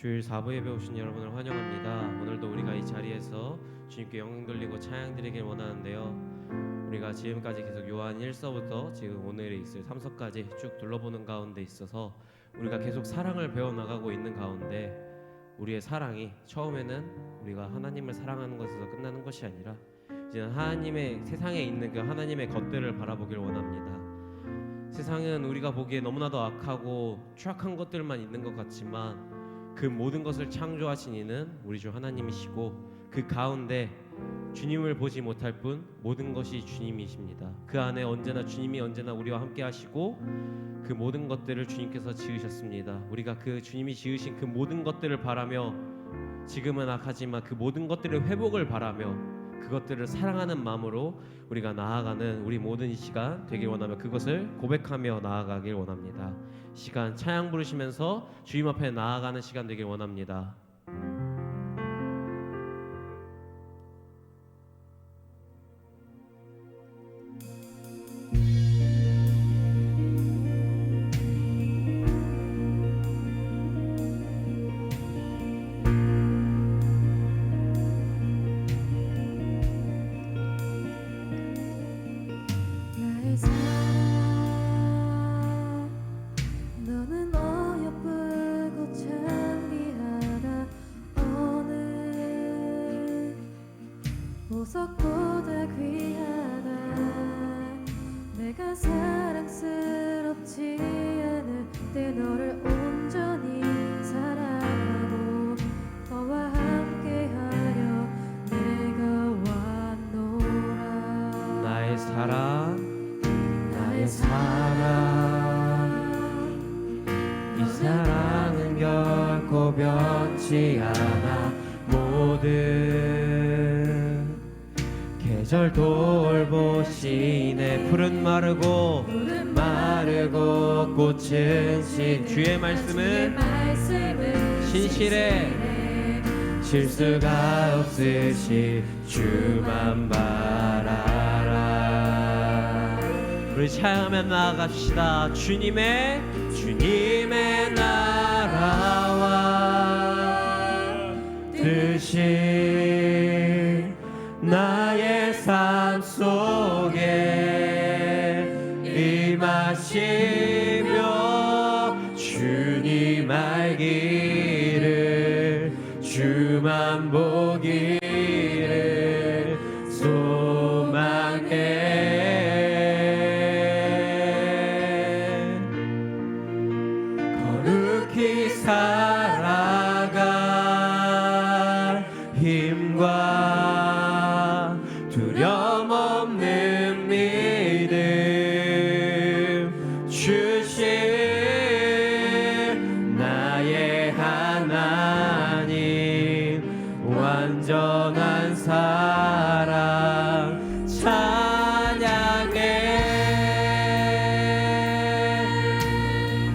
주일 4부 예배 오신 여러분을 환영합니다. 오늘도 우리가 이 자리에서 주님께 영광 돌리고 찬양 드리길 원하는데요. 우리가 지금까지 계속 요한 1서부터 지금 오늘에 있을 3서까지 쭉 둘러보는 가운데 있어서 우리가 계속 사랑을 배워나가고 있는 가운데 우리의 사랑이 처음에는 우리가 하나님을 사랑하는 것에서 끝나는 것이 아니라 이제는 하나님의 세상에 있는 그 하나님의 것들을 바라보길 원합니다. 세상은 우리가 보기에 너무나도 악하고 추악한 것들만 있는 것 같지만 그 모든 것을 창조하신 이는 우리 주 하나님이시고 그 가운데 주님을 보지 못할 뿐 모든 것이 주님이십니다. 그 안에 언제나 주님이 언제나 우리와 함께 하시고 그 모든 것들을 주님께서 지으셨습니다. 우리가 그 주님이 지으신 그 모든 것들을 바라며 지금은 악하지만 그 모든 것들의 회복을 바라며 그것들을 사랑하는 마음으로 우리가 나아가는 우리 모든 이 시간 되길 원하며 그것을 고백하며 나아가길 원합니다. 시간 찬양 부르시면서 주님 앞에 나아가는 시간 되길 원합니다. 보석보다 귀하다. 내가 사랑스럽지 않을 때 너를 온전히 사랑하고 너와 함께하려 내가 왔노라. 나의 사랑 이 사랑은 결코 변치 않아. 모든 계절 돌보시네. 푸른 마르고 꽃은 신. 주의 말씀은 신실해. 실수가 없으시 주만 바라라. 우리 찬양하며 나아갑시다. 주님의 나라와 뜻이 나의 삶 속에 임하시며 주님 알기를 주만 보기를 소망해. 거룩히 살아갈 힘과 두려움 없는 믿음 주신 나의 하나님. 완전한 사랑 찬양해.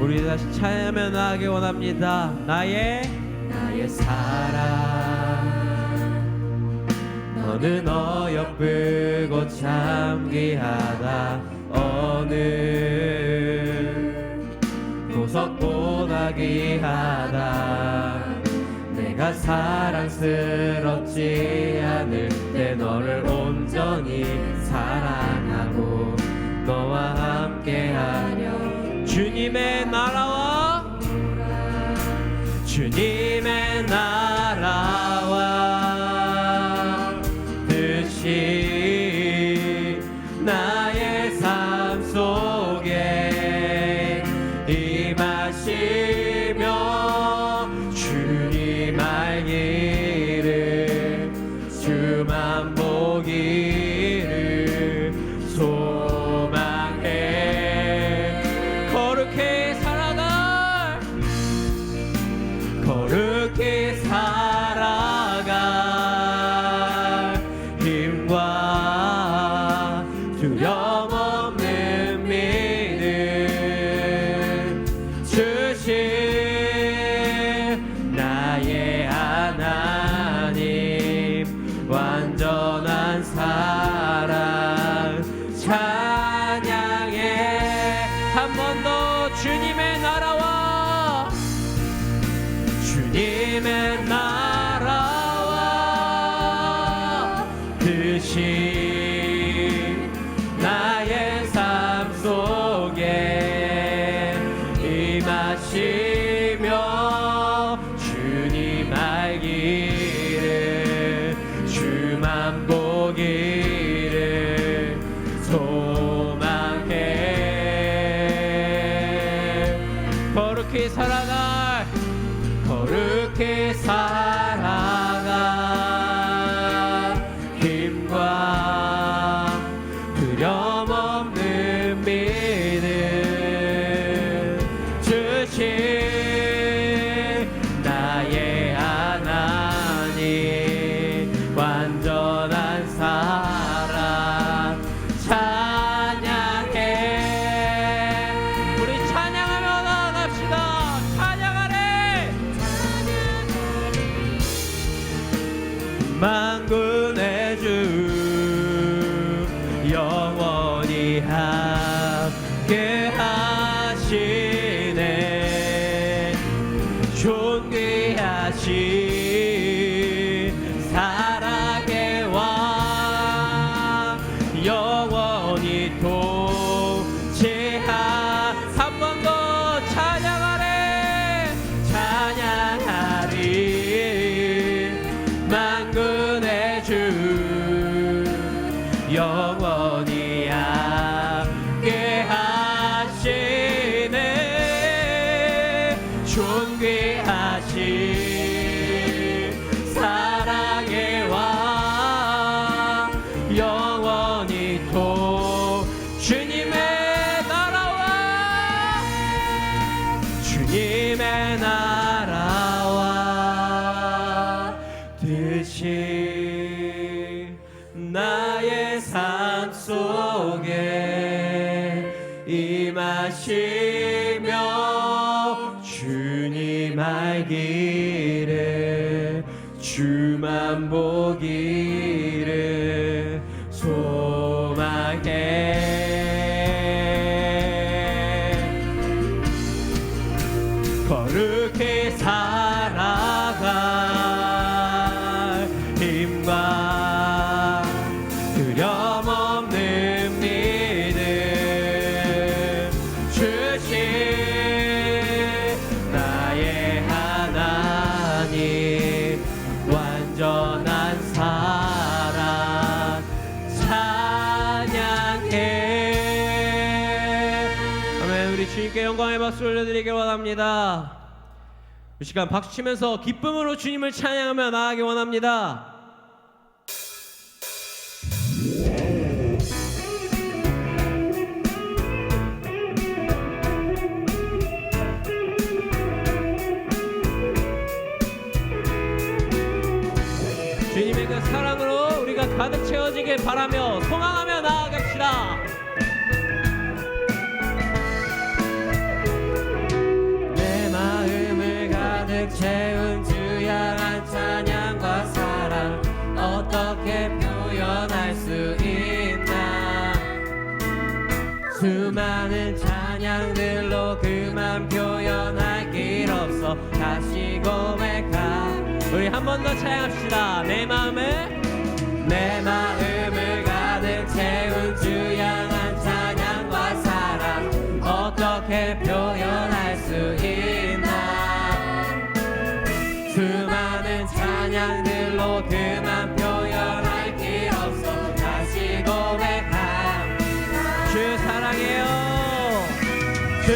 우리 다시 찬양하며 나가기 원합니다. 나의 사랑 너는 어여쁘고 참 귀하다. 어느 보석보다 귀하다. 내가 사랑스럽지 않을 때 너를 온전히 사랑하고 너와 함께하려 주님의 나라와 뜻이 나의 삶 속에 임하시며 주님 알기를 주만 보기를 소망해. 거룩히 살아가 듯이 나의 삶 속에 임하시며 주님 알기를 주만 보기를 소망해 거룩히 살아갈 힘과 두려움없는 믿음 주신 나의 하나님 완전한 사랑 찬양해 우리 찬양하며 나아갑시다 찬양하래 만군의 주 영원히 함께 하시네 존귀하신 사랑의 왕 영원히 통치하 한 번 더 찬양하래 찬양하리 만군의 주 영원히 함께 하시네 존귀하신 사랑의 왕 영원히 주님의 나라와 주님의 나라와 뜻이 나의 삶 속에 임하시며 주님 알기를 주만 보기를 소망해 거룩히 살아갈 힘과 두려움 없는 믿음 주신 나의 하나님 완전한 사랑 찬양해 아멘. 우리 주님께 영광의 박수 올려드리길 원합니다. 이 시간 박수 치면서 기쁨으로 주님을 찬양하며 나아가기 원합니다. 주님의 그 사랑으로 우리가 가득 채워지길 바라며 소망하며 나아갑시다. 내 마음을 가득 채운 주 향한 찬양과 사랑 어떻게 표현할 수 있나 수많은 찬양들로 그만 표현할 길 없어 다시 고백하 우리 한 번 더 찬양합시다. 내 마음을 가득 채운 주 향한 찬양과 사랑 어떻게 표현할 수 있나 수많은 찬양들로 그만 표현할 길 없어 다시 고백합니다. 주 사랑해요 주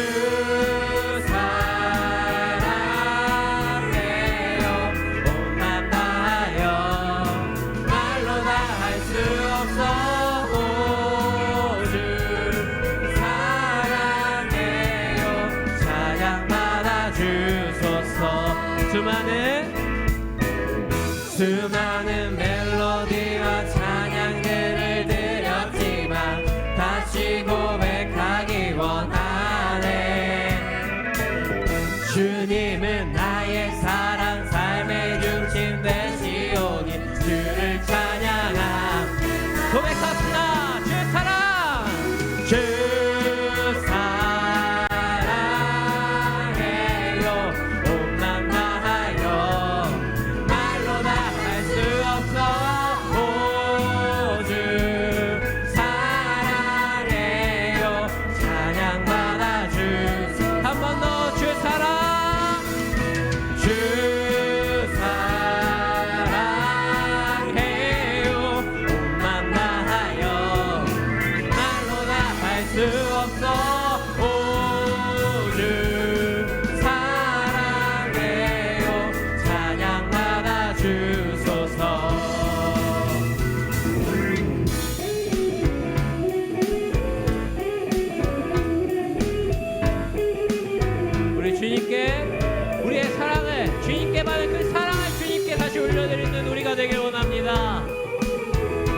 수많은 멜로디와 찬양들을 드렸지만 다시 고백하기 원하네 주님은 나의 사랑 삶의 중심 되시오니 주를 찬양함 고백합시다. 주 사랑 주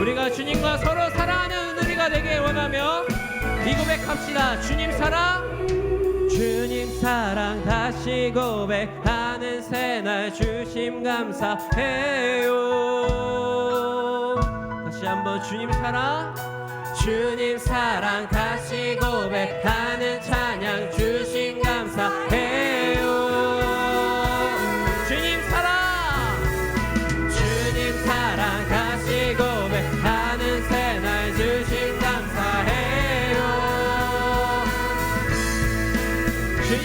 우리가 주님과 서로 사랑하는 은혜가 되길 원하며 이 고백합시다. 주님 사랑 다시 고백하는 새날 주심 감사해요. 다시 한번 주님 사랑 다시 고백하는 찬양 주심 감사해요. 주님 사랑 다시 고백하는 새날 주심 감사해요. 주님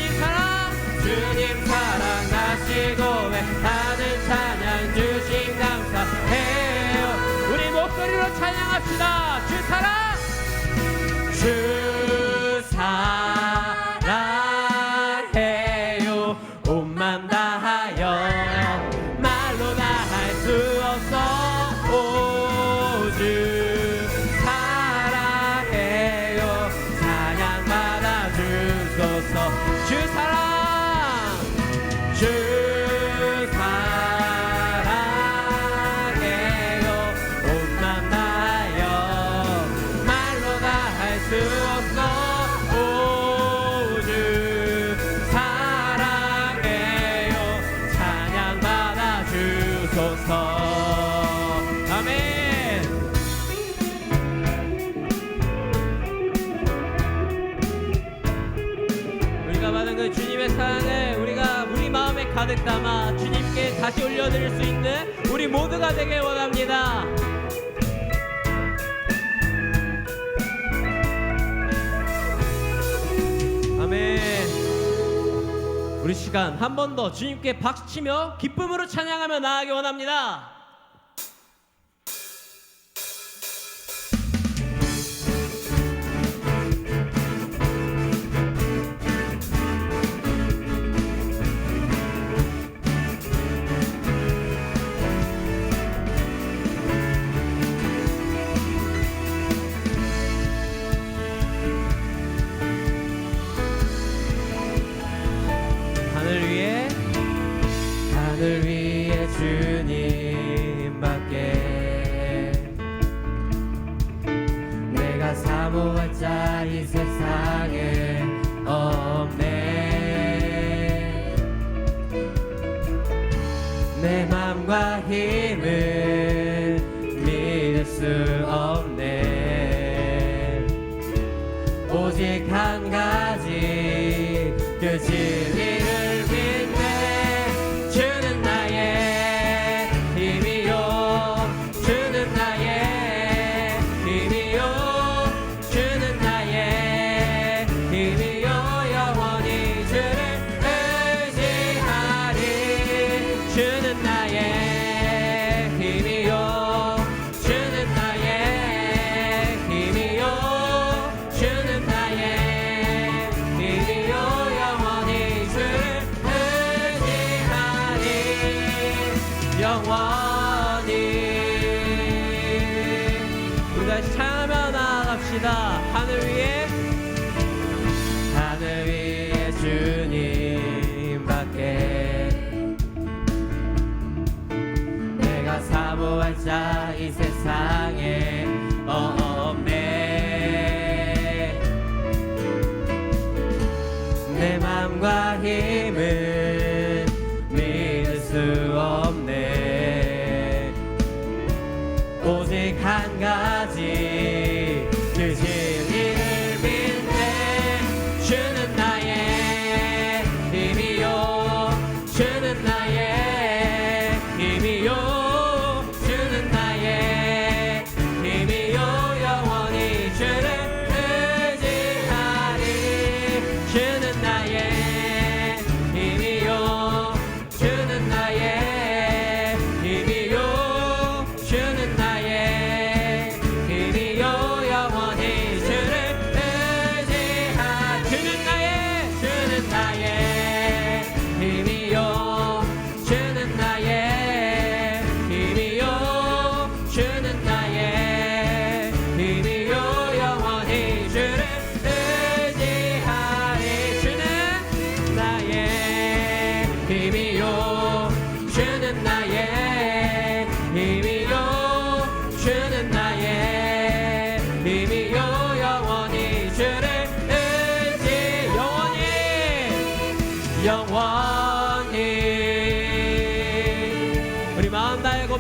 사랑 다시 고백하는 찬양 주심 감사해요. 우리 목소리로 찬양합시다. 주 사랑해요. 온 맘 다하여 말로 다 할 수 없어. 오 주 사랑해요. 찬양 받아 주소서. 주 사랑해요. 온 맘 다하여 말로 다 할 수 없어. 오 주 사랑해요. 찬양 받아 주소서. 아멘. 우리가 받은 그 주님의 사랑을 우리가 우리 마음에 가득 담아 주님께 다시 올려드릴 수 있는 우리 모두가 되길 원합니다. 아멘. 우리 시간 한 번 더 주님께 박수치며 기쁨으로 찬양하며 나아가기 원합니다. 하늘 위에 주님밖에 내가 사모할 자 이 세상에 없네. 내 맘과 힘을 믿을 수 없네. 오직 한 가지 그 진리를 믿네. 주는 나의 힘이요. 주는 나의 힘이요. 주는 나의 힘이요. 영원히 주를 의지하리. 주는 나의 힘이요. 주는 나의 힘이요. 주는 나의 힘이요. 영원히 주를 영원히. 우리 다시 찬양하며 나아갑시다. 하늘 위에 주님밖에 내가 사모할 자 이 세상에 없네. 내 맘과 힘을 믿을 수 없네. 오직 한 가지 그 진리를 믿네. 주는 나의 힘이요. 주는 나의 힘이요. 주는 나의 힘이요. 영원히 주를 의지하리. 주는 나의 힘이요. 주는 나의 힘이요. 주는 나의 힘이요. 영원히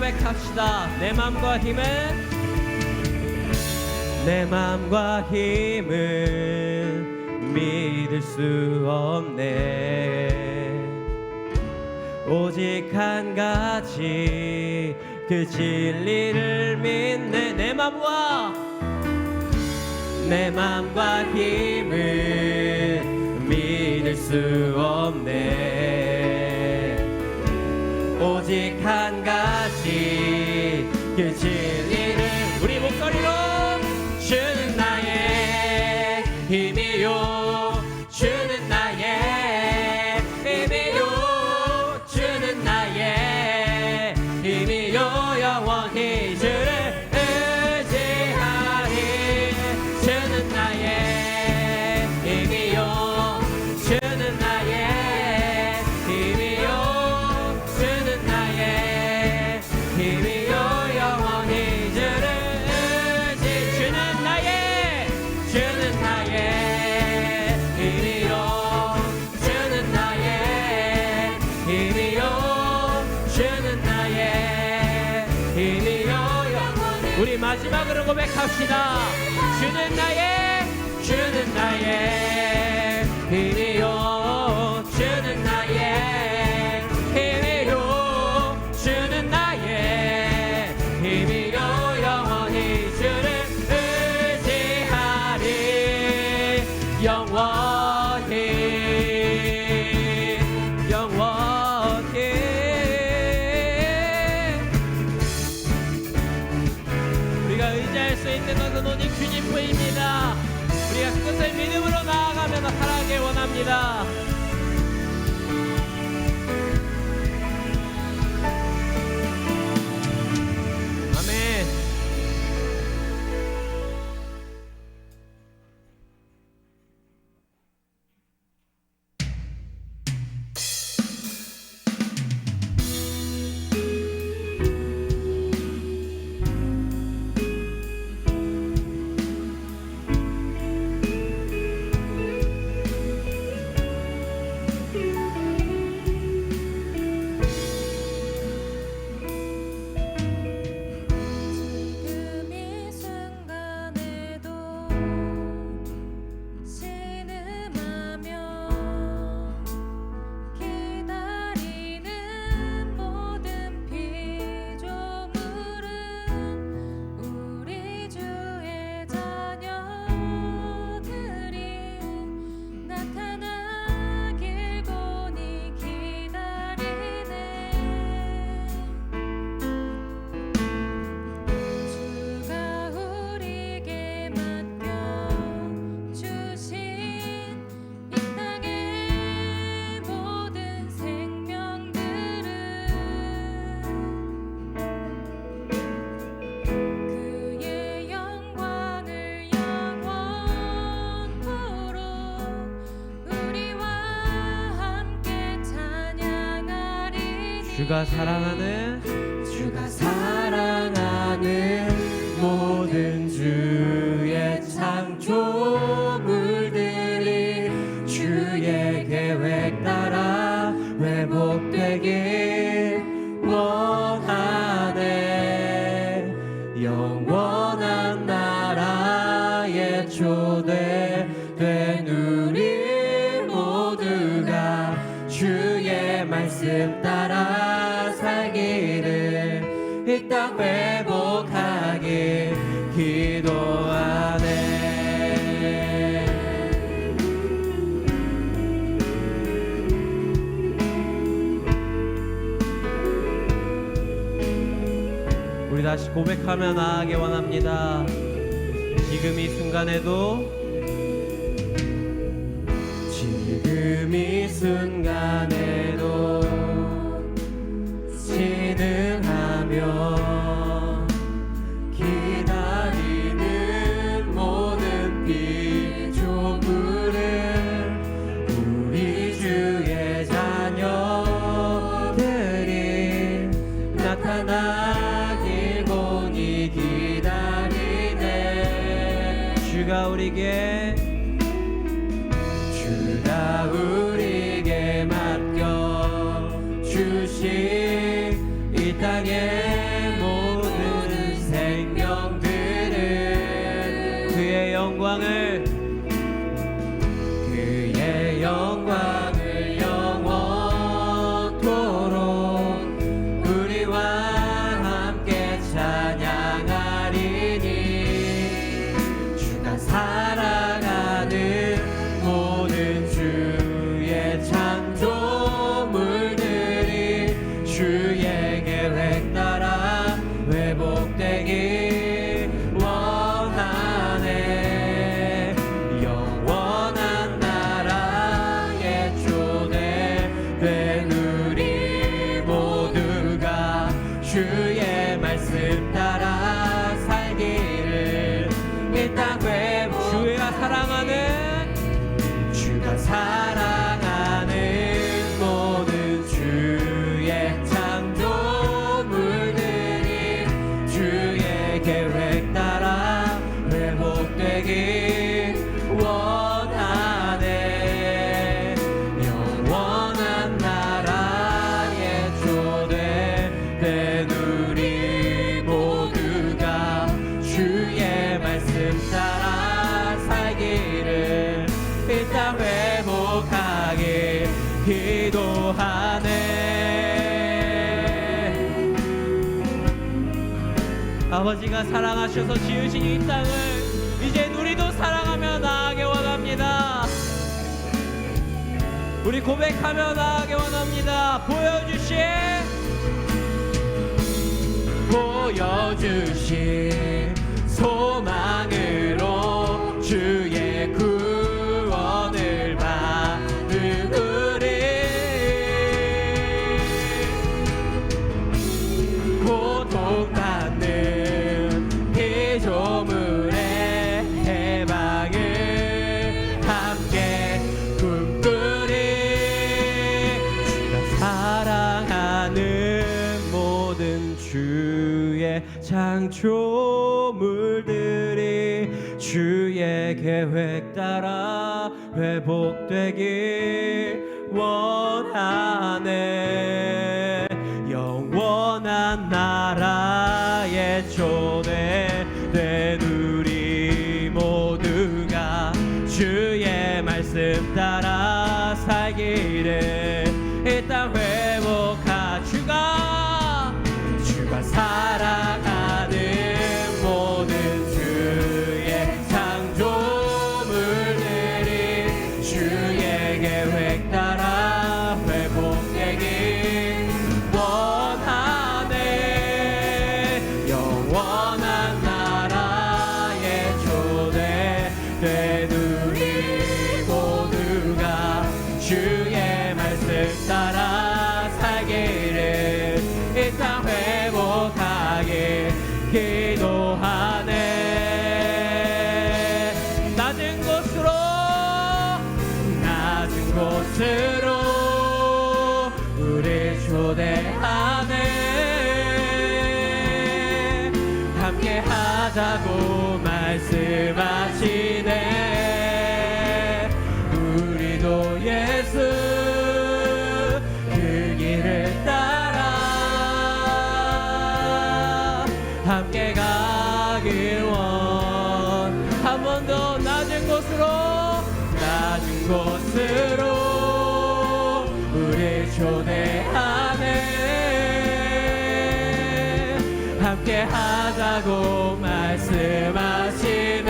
고백합시다. 내 맘과 힘은 내 맘과 힘은 믿을 수 없네. 오직 한 가지 그 진리를 믿네. 내 맘과 힘은 믿을 수 없네. 오직 한 가지 그 진리를 우리 목소리로 주는 나의 힘이요 주는 나의 힘이요 주는 나의 힘이요 영원히 주를 의지하리. 주는 나의 힘이요 주는 나의 힘이요 주는 나의 힘이요 영원히 주를 주는 나의 힘이요 주는 나의 힘이요 주는 나의 힘이요 영원히. 우리 마지막으로 고백합시다. 주는 나의 힘이요 주는 나의 힘이요 주는 나의 힘이요 영원히 주를 의지하리. 영원히 우리가 의지할 수 있는 것은 오직 주님뿐입니다. 우리가 그것을 믿음으로 나아가며 살아가길 원합니다. 아멘. 지금 이 순간에도 신음하며 기다리는 모든 피조물은 우리 주의 자녀들이 나타나길 고니 기다리네. 주가 우리에게 맡겨주신 이 땅의 모든 생명들은 그의 영광을 영원토록 우리와 함께 찬양하리니. 주가 사랑하는 모든 주의 창조물들이 주의 계획 따라 회복되길 원하네. 영원한 나라에 초대된 우리 모두가 주의 말씀 따라 살기를 이 땅 회복하길 기도하네. 우리 다시 고백하며 나아가기 원합니다. 지금 이 순간에도 신음하며 기다리는 모든 피조물은 우리 주의 자녀들이 나타나길 고니 기다리네. 주가 우리에게 맡겨 주신 이 땅의 영광을 그의 영광을 영원토록 우리와 함께 찬양하리니 주가 사랑하는 모든 주의 창조물들이 주의 계획 따라 회복되길 원하네. 영원한 나라의 초대된 우리 모두가 주의 말씀 따라 살기를 이 땅 회복 주가 사랑하는 모든 주의 창조물들이 주의 계획 따라 회복되길 원하네. 영원한 나라의 초대된 우리 모두가 주의 말씀 따라 살기를 이 땅 회복하길 기도하네. 아버지가 사랑하셔서 지으신 이 땅을 이제 우리도 사랑하며 나아가기 원합니다. 우리 고백하며 나아가기 원합니다. 보여주신 소망으로 주의 구원을 받은 우리 고통받는 피조물의 해방을 함께 꿈꾸리. 주가 사랑하는 모든 주의 창조물들이 주의 계획 따라 회복되길 원하네. 영원한 나라의 초대된 우리 모두가 주의 말씀 따라 살기를 이 땅 회복하. 주가 사랑하는 모든 주의 창조물들이 주의 계획 따라 회복되길 원하네. 영원한 나라의 초대된 우리 모두가 주의 말씀 따라 살기를 이 땅 회복하길 기도하네. 낮은 곳으로 우리 초대하네. 함께 하자고 말씀하시네. 우리도 예수 그 길을 따라 함께 가길 한 번 더 낮은 곳으로 우리 초대하네. 함께 하자고 말씀하시네.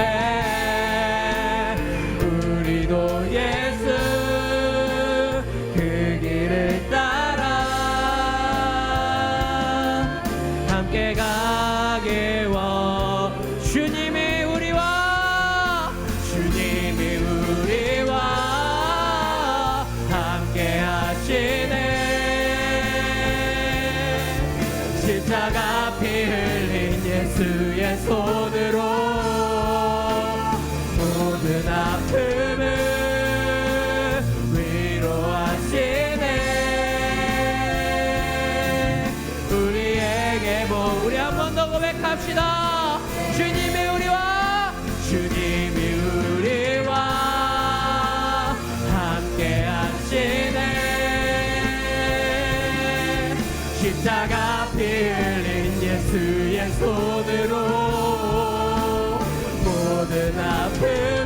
우리도 예수 그 길을 따라 함께 가길 주님이 우리와 함께 하시네. 십자가 피 흘린 예수의 손으로 모든 아픔을 위로하시네. 우리에게 우리 한 번 더 고백합시다. 주님이 우리와 함께 하시네. 십자가 피 흘린 예수의 손으로 모든 아픔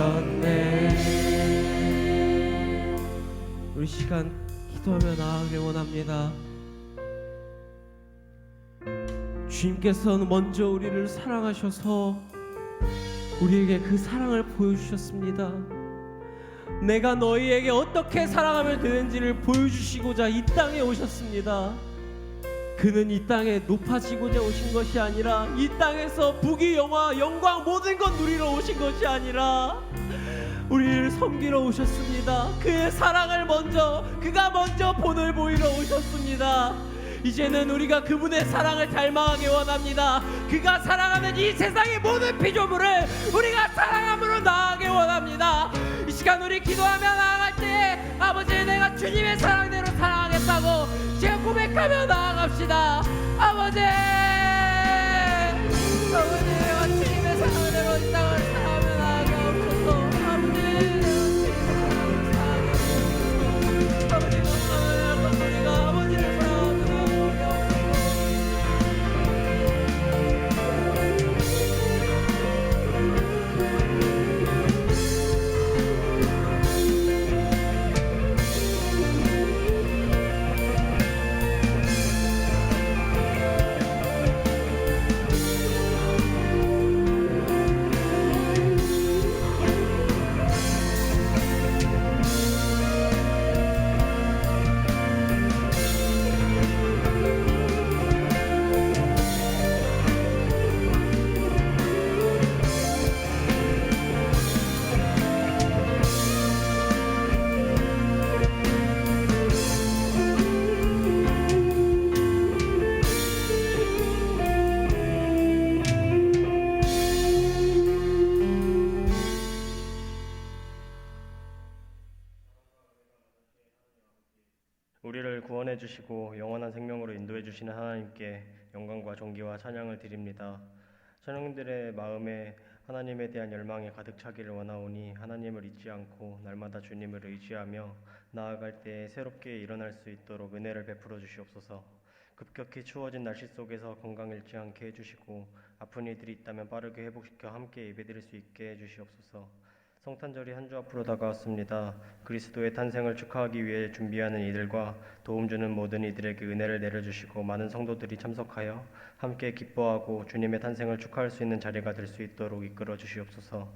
주셨네. 우리 시간 기도하며 나아가길 원합니다. 주님께서는 먼저 우리를 사랑하셔서 우리에게 그 사랑을 보여주셨습니다. 내가 너희에게 어떻게 사랑하면 되는지를 보여주시고자 이 땅에 오셨습니다. 그는 이 땅에 높아지고자 오신 것이 아니라 이 땅에서 부귀 영화 영광 모든 것 누리러 오신 것이 아니라 우리를 섬기러 오셨습니다. 그의 사랑을 그가 먼저 본을 보이러 오셨습니다. 이제는 우리가 그분의 사랑을 닮아가기 원합니다. 그가 사랑하는 이 세상의 모든 피조물을 우리가 사랑함으로 나아가기 원합니다. 이 시간 우리 기도하며 나아갈 때 아버지, 내가 주님의 사랑대로 사랑하겠다고 지금 고백하며 나아갑시다. 아버지, 내가 주님의 사랑대로 이 땅을 사랑하며 나아가옵소서. 아버지, 아버지 너무나 우리가 아버지를 우리를 구원해 주시고 영원한 생명으로 인도해 주시는 하나님께 영광과 존귀와 찬양을 드립니다. 천영들의 마음에 하나님에 대한 열망이 가득 차기를 원하오니 하나님을 잊지 않고 날마다 주님을 의지하며 나아갈 때에 새롭게 일어날 수 있도록 은혜를 베풀어 주시옵소서. 급격히 추워진 날씨 속에서 건강 잃지 않게 해주시고 아픈 이들이 있다면 빠르게 회복시켜 함께 예배드릴 수 있게 해주시옵소서. 성탄절이 한 주 앞으로 다가왔습니다. 그리스도의 탄생을 축하하기 위해 준비하는 이들과 도움 주는 모든 이들에게 은혜를 내려주시고 많은 성도들이 참석하여 함께 기뻐하고 주님의 탄생을 축하할 수 있는 자리가 될 수 있도록 이끌어 주시옵소서.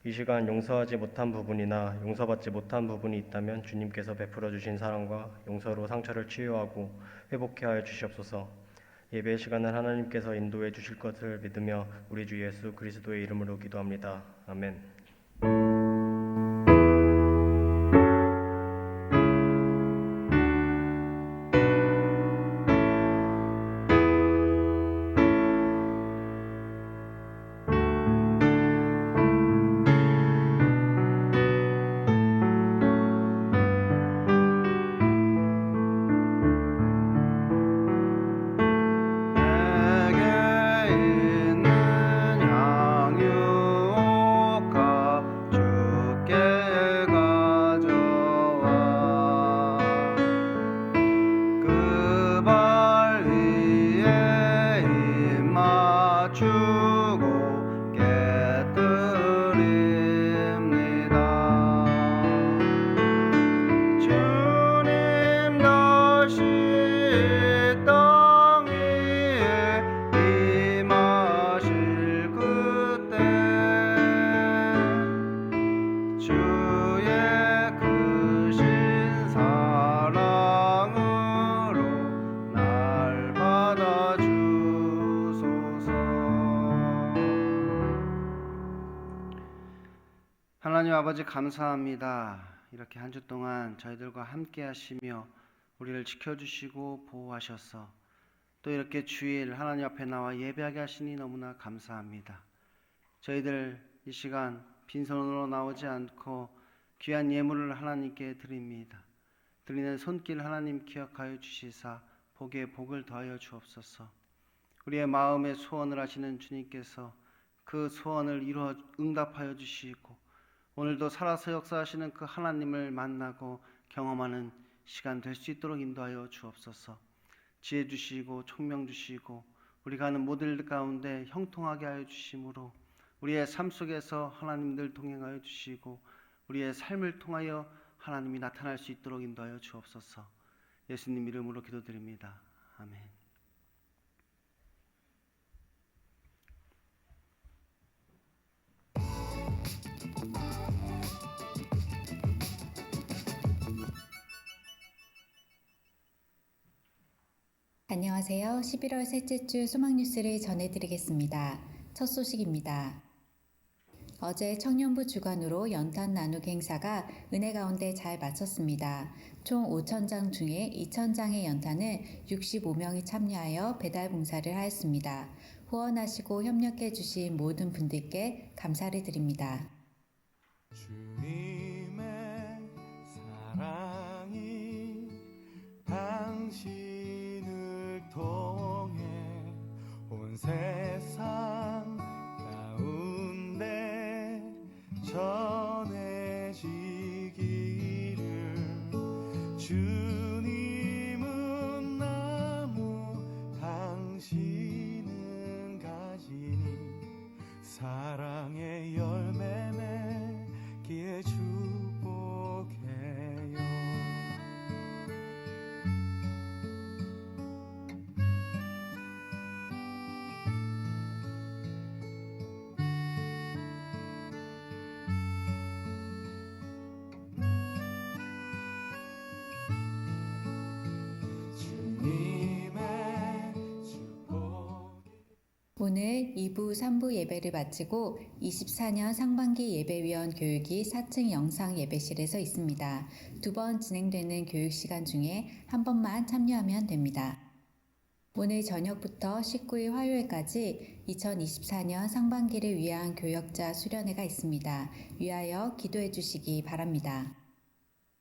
이 시간 용서하지 못한 부분이나 용서받지 못한 부분이 있다면 주님께서 베풀어 주신 사랑과 용서로 상처를 치유하고 회복해 하여 주시옵소서. 예배 시간을 하나님께서 인도해 주실 것을 믿으며 우리 주 예수 그리스도의 이름으로 기도합니다. 아멘. 하나님 아버지 감사합니다. 이렇게 한 주 동안 저희들과 함께 하시며 우리를 지켜주시고 보호하셔서 또 이렇게 주일 하나님 앞에 나와 예배하게 하시니 너무나 감사합니다. 저희들 이 시간 빈손으로 나오지 않고 귀한 예물을 하나님께 드립니다. 드리는 손길 하나님 기억하여 주시사 복에 복을 더하여 주옵소서. 우리의 마음에 소원을 하시는 주님께서 그 소원을 이루어 응답하여 주시고 오늘도 살아서 역사하시는 그 하나님을 만나고 경험하는 시간 될 수 있도록 인도하여 주옵소서. 지혜 주시고 총명 주시고 우리가 하는 모든 일 가운데 형통하게 하여 주심으로 우리의 삶 속에서 하나님들 동행하여 주시고 우리의 삶을 통하여 하나님이 나타날 수 있도록 인도하여 주옵소서. 예수님 이름으로 기도드립니다. 아멘. 안녕하세요. 11월 셋째 주 소망 뉴스를 전해드리겠습니다. 첫 소식입니다. 어제 청년부 주관으로 연탄 나누기 행사가 은혜 가운데 잘 마쳤습니다. 총 5,000장 중에 2,000장의 연탄을 65명이 참여하여 배달 봉사를 하였습니다. 후원하시고 협력해 주신 모든 분들께 감사를 드립니다. 주님의 사랑이 당신을 통해 온 세상 가운데 전해지기를. 주님은 나무 당신은 가지니 사랑의 열매 맺기에 축복해요. 주님의 축복. 오늘 2부, 3부 예배를 마치고 24년 상반기 예배위원 교육이 4층 영상 예배실에서 있습니다. 2번 진행되는 교육 시간 중에 한 번만 참여하면 됩니다. 오늘 저녁부터 19일 화요일까지 2024년 상반기를 위한 교역자 수련회가 있습니다. 위하여 기도해 주시기 바랍니다.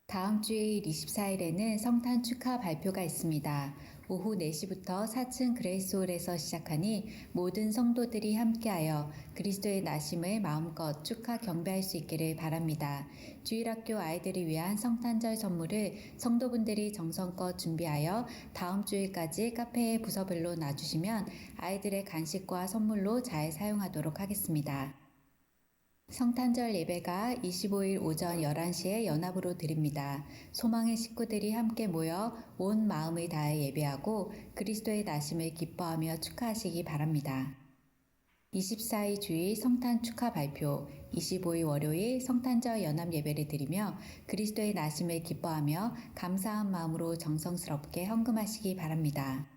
다음 주일 24일에는 성탄 축하 발표가 있습니다. 오후 4시부터 4층 그레이스홀에서 시작하니 모든 성도들이 함께하여 그리스도의 나심을 마음껏 축하 경배할 수 있기를 바랍니다. 주일학교 아이들을 위한 성탄절 선물을 성도분들이 정성껏 준비하여 다음 주일까지 카페의 부서별로 놔주시면 아이들의 간식과 선물로 잘 사용하도록 하겠습니다. 성탄절 예배가 25일 오전 11시에 연합으로 드립니다. 소망의 식구들이 함께 모여 온 마음을 다해 예배하고 그리스도의 나심을 기뻐하며 축하하시기 바랍니다. 24일 주일 성탄 축하 발표, 25일 월요일 성탄절 연합 예배를 드리며 그리스도의 나심을 기뻐하며 감사한 마음으로 정성스럽게 헌금하시기 바랍니다.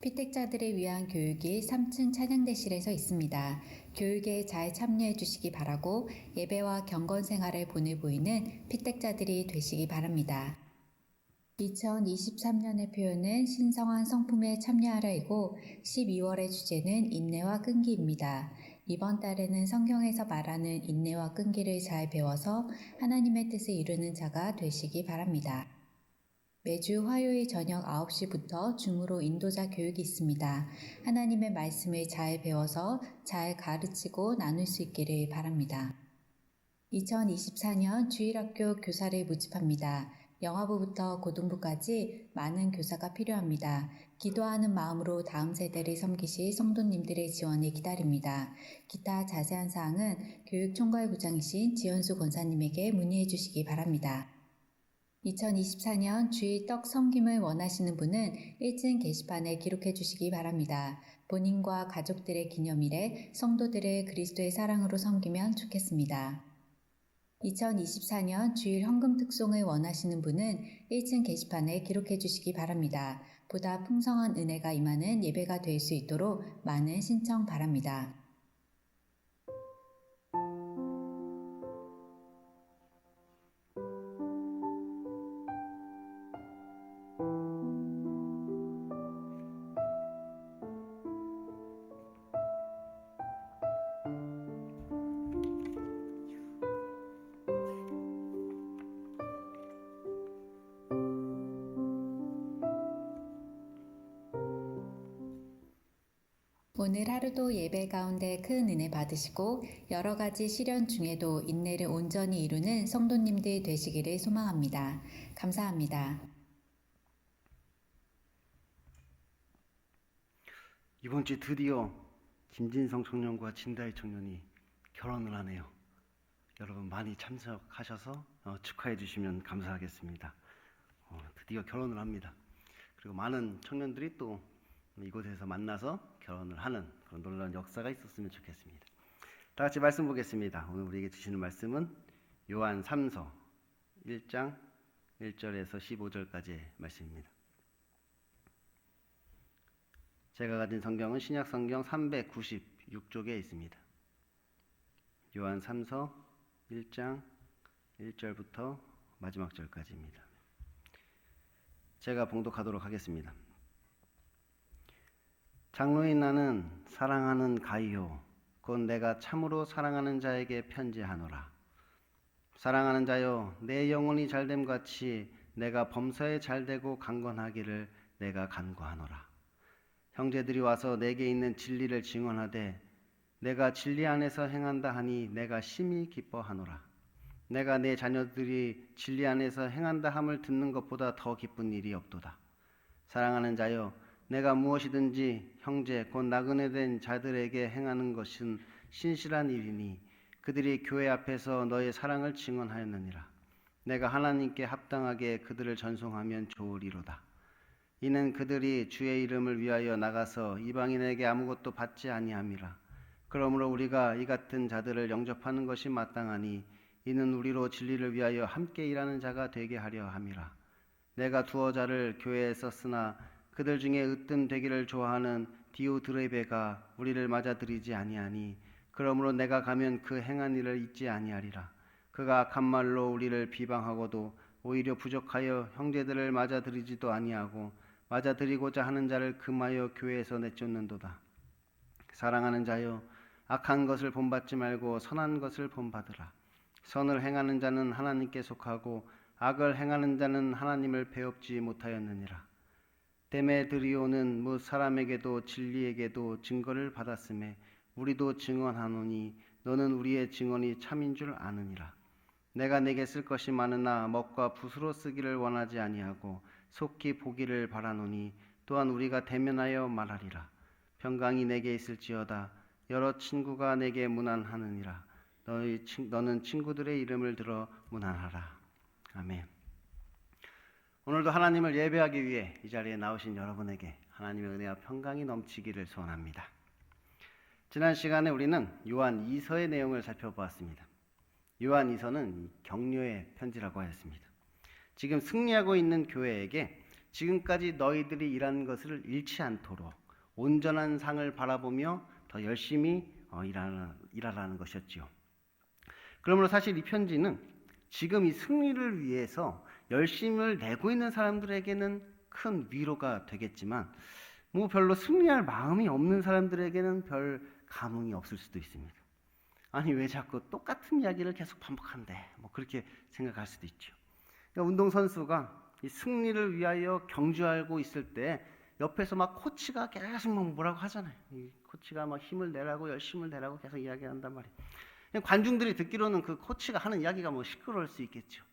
피택자들을 위한 교육이 3층 찬양대실에서 있습니다. 교육에 잘 참여해 주시기 바라고 예배와 경건 생활을 본을 보이는 피택자들이 되시기 바랍니다. 2023년의 표현은 신성한 성품에 참여하라이고 12월의 주제는 인내와 끈기입니다. 이번 달에는 성경에서 말하는 인내와 끈기를 잘 배워서 하나님의 뜻을 이루는 자가 되시기 바랍니다. 매주 화요일 저녁 9시부터 줌으로 인도자 교육이 있습니다. 하나님의 말씀을 잘 배워서 잘 가르치고 나눌 수 있기를 바랍니다. 2024년 주일학교 교사를 모집합니다. 영아부부터 고등부까지 많은 교사가 필요합니다. 기도하는 마음으로 다음 세대를 섬기실 성도님들의 지원을 기다립니다. 기타 자세한 사항은 교육총괄부장이신 지연수 권사님에게 문의해 주시기 바랍니다. 2024년 주일 떡 섬김을 원하시는 분은 1층 게시판에 기록해 주시기 바랍니다. 본인과 가족들의 기념일에 성도들을 그리스도의 사랑으로 섬기면 좋겠습니다. 2024년 주일 헌금 특송을 원하시는 분은 1층 게시판에 기록해 주시기 바랍니다. 보다 풍성한 은혜가 임하는 예배가 될 수 있도록 많은 신청 바랍니다. 오늘 하루도 예배 가운데 큰 은혜 받으시고 여러 가지 시련 중에도 인내를 온전히 이루는 성도님들 되시기를 소망합니다. 감사합니다. 이번 주 드디어 김진성 청년과 진다희 청년이 결혼을 하네요. 여러분 많이 참석하셔서 축하해 주시면 감사하겠습니다. 드디어 결혼을 합니다. 그리고 많은 청년들이 또 이곳에서 만나서 결혼을 하는 그런 놀라운 역사가 있었으면 좋겠습니다. 다 같이 말씀 보겠습니다. 오늘 우리에게 주시는 말씀은 요한 3서 1장 1절에서 15절까지의 말씀입니다. 제가 가진 성경은 신약 성경 396쪽에 있습니다. 요한 3서 1장 1절부터 마지막 절까지입니다. 제가 봉독하도록 하겠습니다. 장로인 나는 사랑하는 가이오 곧 내가 참으로 사랑하는 자에게 편지하노라. 사랑하는 자여, 내 영혼이 잘됨 같이 내가 범사에 잘되고 강건하기를 내가 간구하노라. 형제들이 와서 내게 있는 진리를 증언하되 내가 진리 안에서 행한다 하니 내가 심히 기뻐하노라. 내가 내 자녀들이 진리 안에서 행한다 함을 듣는 것보다 더 기쁜 일이 없도다. 사랑하는 자여, 내가 무엇이든지 형제 곧 나그네 된 자들에게 행하는 것은 신실한 일이니 그들이 교회 앞에서 너의 사랑을 증언하였느니라. 내가 하나님께 합당하게 그들을 전송하면 좋으리로다. 이는 그들이 주의 이름을 위하여 나가서 이방인에게 아무것도 받지 아니함이라. 그러므로 우리가 이 같은 자들을 영접하는 것이 마땅하니 이는 우리로 진리를 위하여 함께 일하는 자가 되게 하려 함이라. 내가 두어 자를 교회에 썼으나 그들 중에 으뜸 되기를 좋아하는 디오드레베가 우리를 맞아들이지 아니하니 그러므로 내가 가면 그 행한 일을 잊지 아니하리라. 그가 악한 말로 우리를 비방하고도 오히려 부족하여 형제들을 맞아들이지도 아니하고 맞아들이고자 하는 자를 금하여 교회에서 내쫓는도다. 사랑하는 자여, 악한 것을 본받지 말고 선한 것을 본받으라. 선을 행하는 자는 하나님께 속하고 악을 행하는 자는 하나님을 배웁지 못하였느니라. 데메드리오는 뭇 사람에게도 진리에게도 증거를 받았음에 우리도 증언하노니 너는 우리의 증언이 참인 줄 아느니라. 내가 내게 쓸 것이 많으나 먹과 붓으로 쓰기를 원하지 아니하고 속히 보기를 바라노니 또한 우리가 대면하여 말하리라. 평강이 내게 있을지어다. 여러 친구가 내게 문안하느니라. 너는 친구들의 이름을 들어 문안하라. 아멘. 오늘도 하나님을 예배하기 위해 이 자리에 나오신 여러분에게 하나님의 은혜와 평강이 넘치기를 소원합니다. 지난 시간에 우리는 요한 2서의 내용을 살펴보았습니다. 요한 2서는 격려의 편지라고 하였습니다. 지금 승리하고 있는 교회에게 지금까지 너희들이 일한 것을 잃지 않도록 온전한 상을 바라보며 더 열심히 일하라는 것이었지요. 그러므로 사실 이 편지는 지금 이 승리를 위해서 열심을 내고 있는 사람들에게는 큰 위로가 되겠지만 별로 승리할 마음이 없는 사람들에게는 별 감흥이 없을 수도 있습니다. 아니 왜 자꾸 똑같은 이야기를 계속 반복한대? 그렇게 생각할 수도 있죠. 그러니까 운동선수가 이 승리를 위하여 경주하고 있을 때 옆에서 막 코치가 계속 뭐라고 하잖아요. 이 코치가 막 힘을 내라고 열심을 내라고 계속 이야기한단 말이에요. 관중들이 듣기로는 그 코치가 하는 이야기가 시끄러울 수 있겠죠.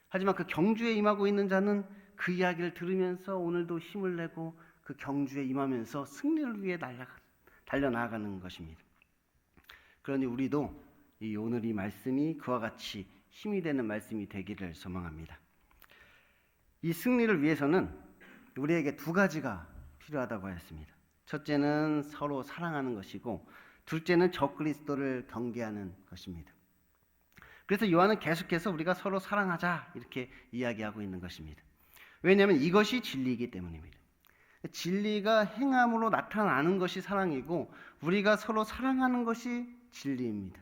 하지만 그 경주에 임하고 있는 자는 그 이야기를 들으면서 오늘도 힘을 내고 그 경주에 임하면서 승리를 위해 달려나가는 것입니다. 그러니 우리도 오늘 이 말씀이 그와 같이 힘이 되는 말씀이 되기를 소망합니다. 이 승리를 위해서는 우리에게 두 가지가 필요하다고 하였습니다. 첫째는 서로 사랑하는 것이고 둘째는 적그리스도를 경계하는 것입니다. 그래서 요한은 계속해서 우리가 서로 사랑하자 이렇게 이야기하고 있는 것입니다. 왜냐하면 이것이 진리이기 때문입니다. 진리가 행함으로 나타나는 것이 사랑이고 우리가 서로 사랑하는 것이 진리입니다.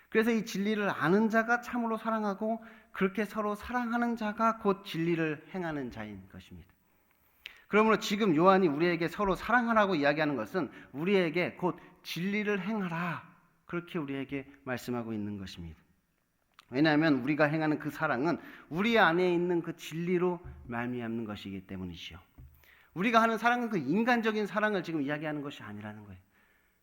그래서 이 진리를 아는 자가 참으로 사랑하고 그렇게 서로 사랑하는 자가 곧 진리를 행하는 자인 것입니다. 그러므로 지금 요한이 우리에게 서로 사랑하라고 이야기하는 것은 우리에게 곧 진리를 행하라 그렇게 우리에게 말씀하고 있는 것입니다. 왜냐하면 우리가 행하는 그 사랑은 우리 안에 있는 그 진리로 말미암는 것이기 때문이지요. 우리가 하는 사랑은 그 인간적인 사랑을 지금 이야기하는 것이 아니라는 거예요.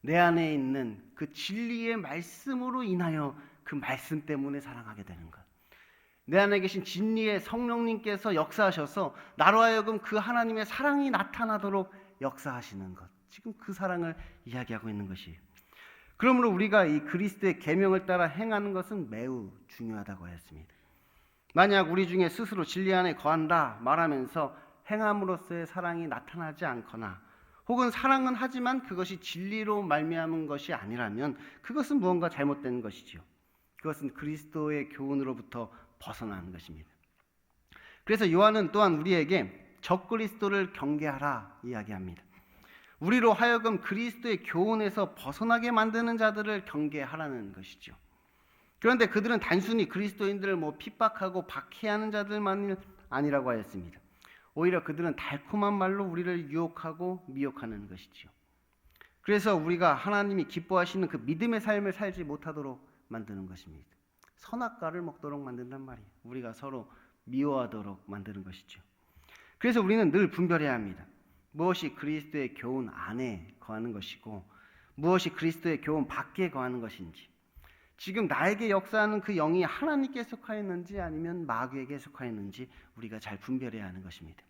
내 안에 있는 그 진리의 말씀으로 인하여 그 말씀 때문에 사랑하게 되는 것. 내 안에 계신 진리의 성령님께서 역사하셔서 나로 하여금 그 하나님의 사랑이 나타나도록 역사하시는 것. 지금 그 사랑을 이야기하고 있는 것이에요. 그러므로 우리가 이 그리스도의 계명을 따라 행하는 것은 매우 중요하다고 하였습니다. 만약 우리 중에 스스로 진리 안에 거한다 말하면서 행함으로써의 사랑이 나타나지 않거나 혹은 사랑은 하지만 그것이 진리로 말미암은 것이 아니라면 그것은 무언가 잘못된 것이지요. 그것은 그리스도의 교훈으로부터 벗어나는 것입니다. 그래서 요한은 또한 우리에게 적그리스도를 경계하라 이야기합니다. 우리로 하여금 그리스도의 교훈에서 벗어나게 만드는 자들을 경계하라는 것이죠. 그런데 그들은 단순히 그리스도인들을 핍박하고 박해하는 자들만이 아니라고 하였습니다. 오히려 그들은 달콤한 말로 우리를 유혹하고 미혹하는 것이지요. 그래서 우리가 하나님이 기뻐하시는 그 믿음의 삶을 살지 못하도록 만드는 것입니다. 선악과를 먹도록 만든단 말이에요. 우리가 서로 미워하도록 만드는 것이죠. 그래서 우리는 늘 분별해야 합니다. 무엇이 그리스도의 교훈 안에 거하는 것이고 무엇이 그리스도의 교훈 밖에 거하는 것인지, 지금 나에게 역사하는 그 영이 하나님께 속하였는지 아니면 마귀에게 속하였는지 우리가 잘 분별해야 하는 것입니다.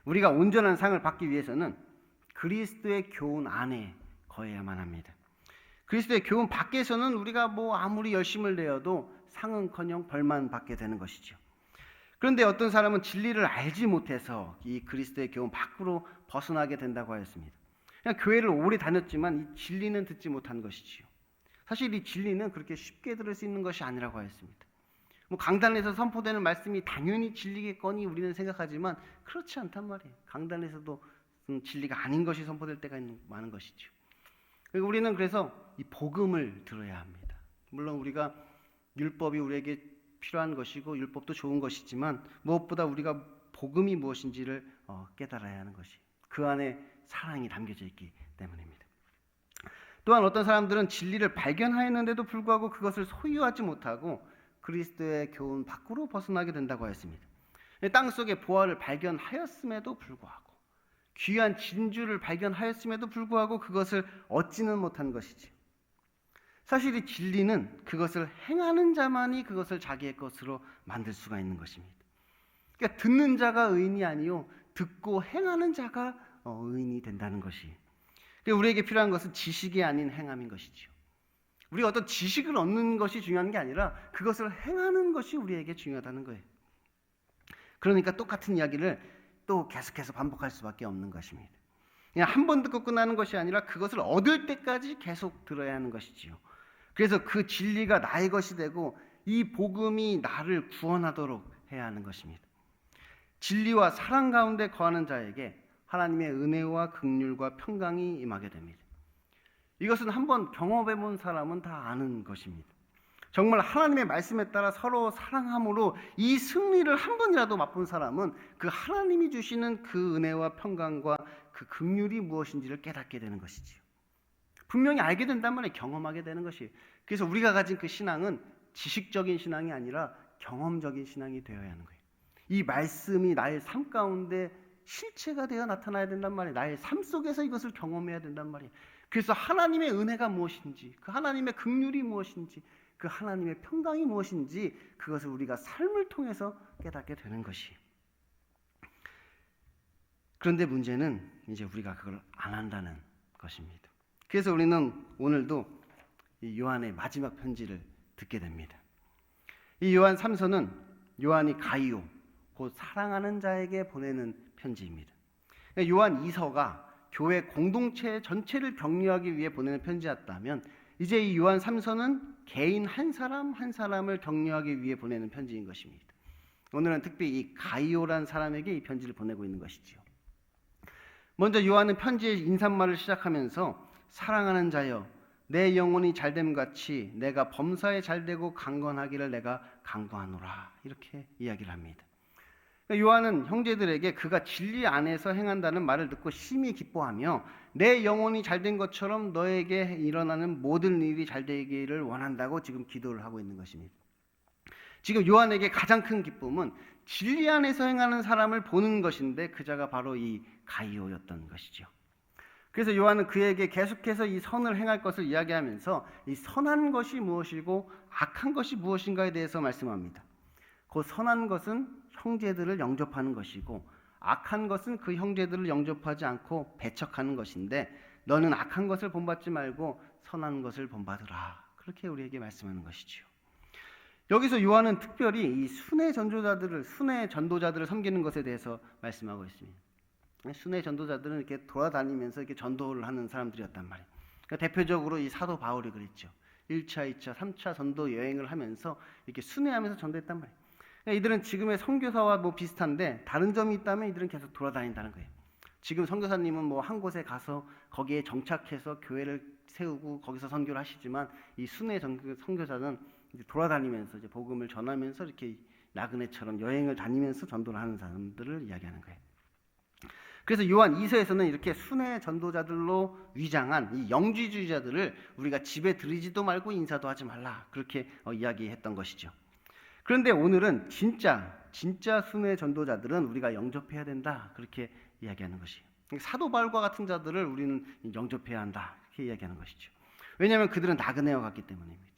우리가 온전한 상을 받기 위해서는 그리스도의 교훈 안에 거해야만 합니다. 그리스도의 교훈 밖에서는 우리가 아무리 열심을 내어도 상은커녕 벌만 받게 되는 것이죠. 그런데 어떤 사람은 진리를 알지 못해서 이 그리스도의 교훈 밖으로 벗어나게 된다고 하였습니다. 그냥 교회를 오래 다녔지만 이 진리는 듣지 못한 것이지요. 사실 이 진리는 그렇게 쉽게 들을 수 있는 것이 아니라고 하였습니다. 강단에서 선포되는 말씀이 당연히 진리겠거니 우리는 생각하지만 그렇지 않단 말이에요. 강단에서도 진리가 아닌 것이 선포될 때가 많은 것이죠. 그리고 우리는 그래서 이 복음을 들어야 합니다. 물론 우리가 율법이 우리에게 필요한 것이고 율법도 좋은 것이지만 무엇보다 우리가 복음이 무엇인지를 깨달아야 하는 것이 그 안에 사랑이 담겨져 있기 때문입니다. 또한 어떤 사람들은 진리를 발견하였는데도 불구하고 그것을 소유하지 못하고 그리스도의 교훈 밖으로 벗어나게 된다고 하였습니다. 땅속에 보화를 발견하였음에도 불구하고 귀한 진주를 발견하였음에도 불구하고 그것을 얻지는 못한 것이지. 사실 이 진리는 그것을 행하는 자만이 그것을 자기의 것으로 만들 수가 있는 것입니다. 그러니까 듣는 자가 의인이 아니요 듣고 행하는 자가 의인이 된다는 것이. 그러니까 우리에게 필요한 것은 지식이 아닌 행함인 것이죠. 우리가 어떤 지식을 얻는 것이 중요한 게 아니라 그것을 행하는 것이 우리에게 중요하다는 거예요. 그러니까 똑같은 이야기를 또 계속해서 반복할 수밖에 없는 것입니다. 그냥 한 번 듣고 끝나는 것이 아니라 그것을 얻을 때까지 계속 들어야 하는 것이지요. 그래서 그 진리가 나의 것이 되고 이 복음이 나를 구원하도록 해야 하는 것입니다. 진리와 사랑 가운데 거하는 자에게 하나님의 은혜와 긍휼과 평강이 임하게 됩니다. 이것은 한번 경험해 본 사람은 다 아는 것입니다. 정말 하나님의 말씀에 따라 서로 사랑함으로 이 승리를 한 번이라도 맛본 사람은 그 하나님이 주시는 그 은혜와 평강과 그 긍휼이 무엇인지를 깨닫게 되는 것이지요. 분명히 알게 된단 말이에요. 경험하게 되는 것이에요. 그래서 우리가 가진 그 신앙은 지식적인 신앙이 아니라 경험적인 신앙이 되어야 하는 거예요. 이 말씀이 나의 삶 가운데 실체가 되어 나타나야 된단 말이에요. 나의 삶 속에서 이것을 경험해야 된단 말이에요. 그래서 하나님의 은혜가 무엇인지, 그 하나님의 긍휼이 무엇인지, 그 하나님의 평강이 무엇인지 그것을 우리가 삶을 통해서 깨닫게 되는 것이에요. 그런데 문제는 이제 우리가 그걸 안 한다는 것입니다. 그래서 우리는 오늘도 이 요한의 마지막 편지를 듣게 됩니다. 이 요한 3서는 요한이 가이오, 곧 사랑하는 자에게 보내는 편지입니다. 요한 2서가 교회 공동체 전체를 격려하기 위해 보내는 편지였다면 이제 이 요한 3서는 개인 한 사람 한 사람을 격려하기 위해 보내는 편지인 것입니다. 오늘은 특히 이 가이오란 사람에게 이 편지를 보내고 있는 것이지요. 먼저 요한은 편지의 인사말을 시작하면서 사랑하는 자여 내 영혼이 잘됨 같이 내가 범사에 잘되고 강건하기를 내가 강구하노라 이렇게 이야기를 합니다. 요한은 형제들에게 그가 진리 안에서 행한다는 말을 듣고 심히 기뻐하며 내 영혼이 잘된 것처럼 너에게 일어나는 모든 일이 잘되기를 원한다고 지금 기도를 하고 있는 것입니다. 지금 요한에게 가장 큰 기쁨은 진리 안에서 행하는 사람을 보는 것인데 그 자가 바로 이 가이오였던 것이죠. 그래서 요한은 그에게 계속해서 이 선을 행할 것을 이야기하면서 이 선한 것이 무엇이고 악한 것이 무엇인가에 대해서 말씀합니다. 그 선한 것은 형제들을 영접하는 것이고 악한 것은 그 형제들을 영접하지 않고 배척하는 것인데 너는 악한 것을 본받지 말고 선한 것을 본받으라. 그렇게 우리에게 말씀하는 것이지요. 여기서 요한은 특별히 이 순회 전도자들을 섬기는 것에 대해서 말씀하고 있습니다. 순회 전도자들은 이렇게 돌아다니면서 이렇게 전도를 하는 사람들이었단 말이에요. 그러니까 대표적으로 이 사도 바울이 그랬죠. 1차, 2차, 3차 전도 여행을 하면서 이렇게 순회하면서 전도했단 말이에요. 그러니까 이들은 지금의 선교사와 뭐 비슷한데 다른 점이 있다면 이들은 계속 돌아다닌다는 거예요. 지금 선교사님은 뭐 한 곳에 가서 거기에 정착해서 교회를 세우고 거기서 선교를 하시지만 이 순회 선교사는 이제 돌아다니면서 이제 복음을 전하면서 이렇게 나그네처럼 여행을 다니면서 전도를 하는 사람들을 이야기하는 거예요. 그래서 요한 2서에서는 이렇게 순회 전도자들로 위장한 이 영지주의자들을 우리가 집에 들이지도 말고 인사도 하지 말라 그렇게 이야기했던 것이죠. 그런데 오늘은 진짜 순회 전도자들은 우리가 영접해야 된다 그렇게 이야기하는 것이에요. 사도 바울과 같은 자들을 우리는 영접해야 한다 이렇게 이야기하는 것이죠. 왜냐하면 그들은 나그네와 같기 때문입니다.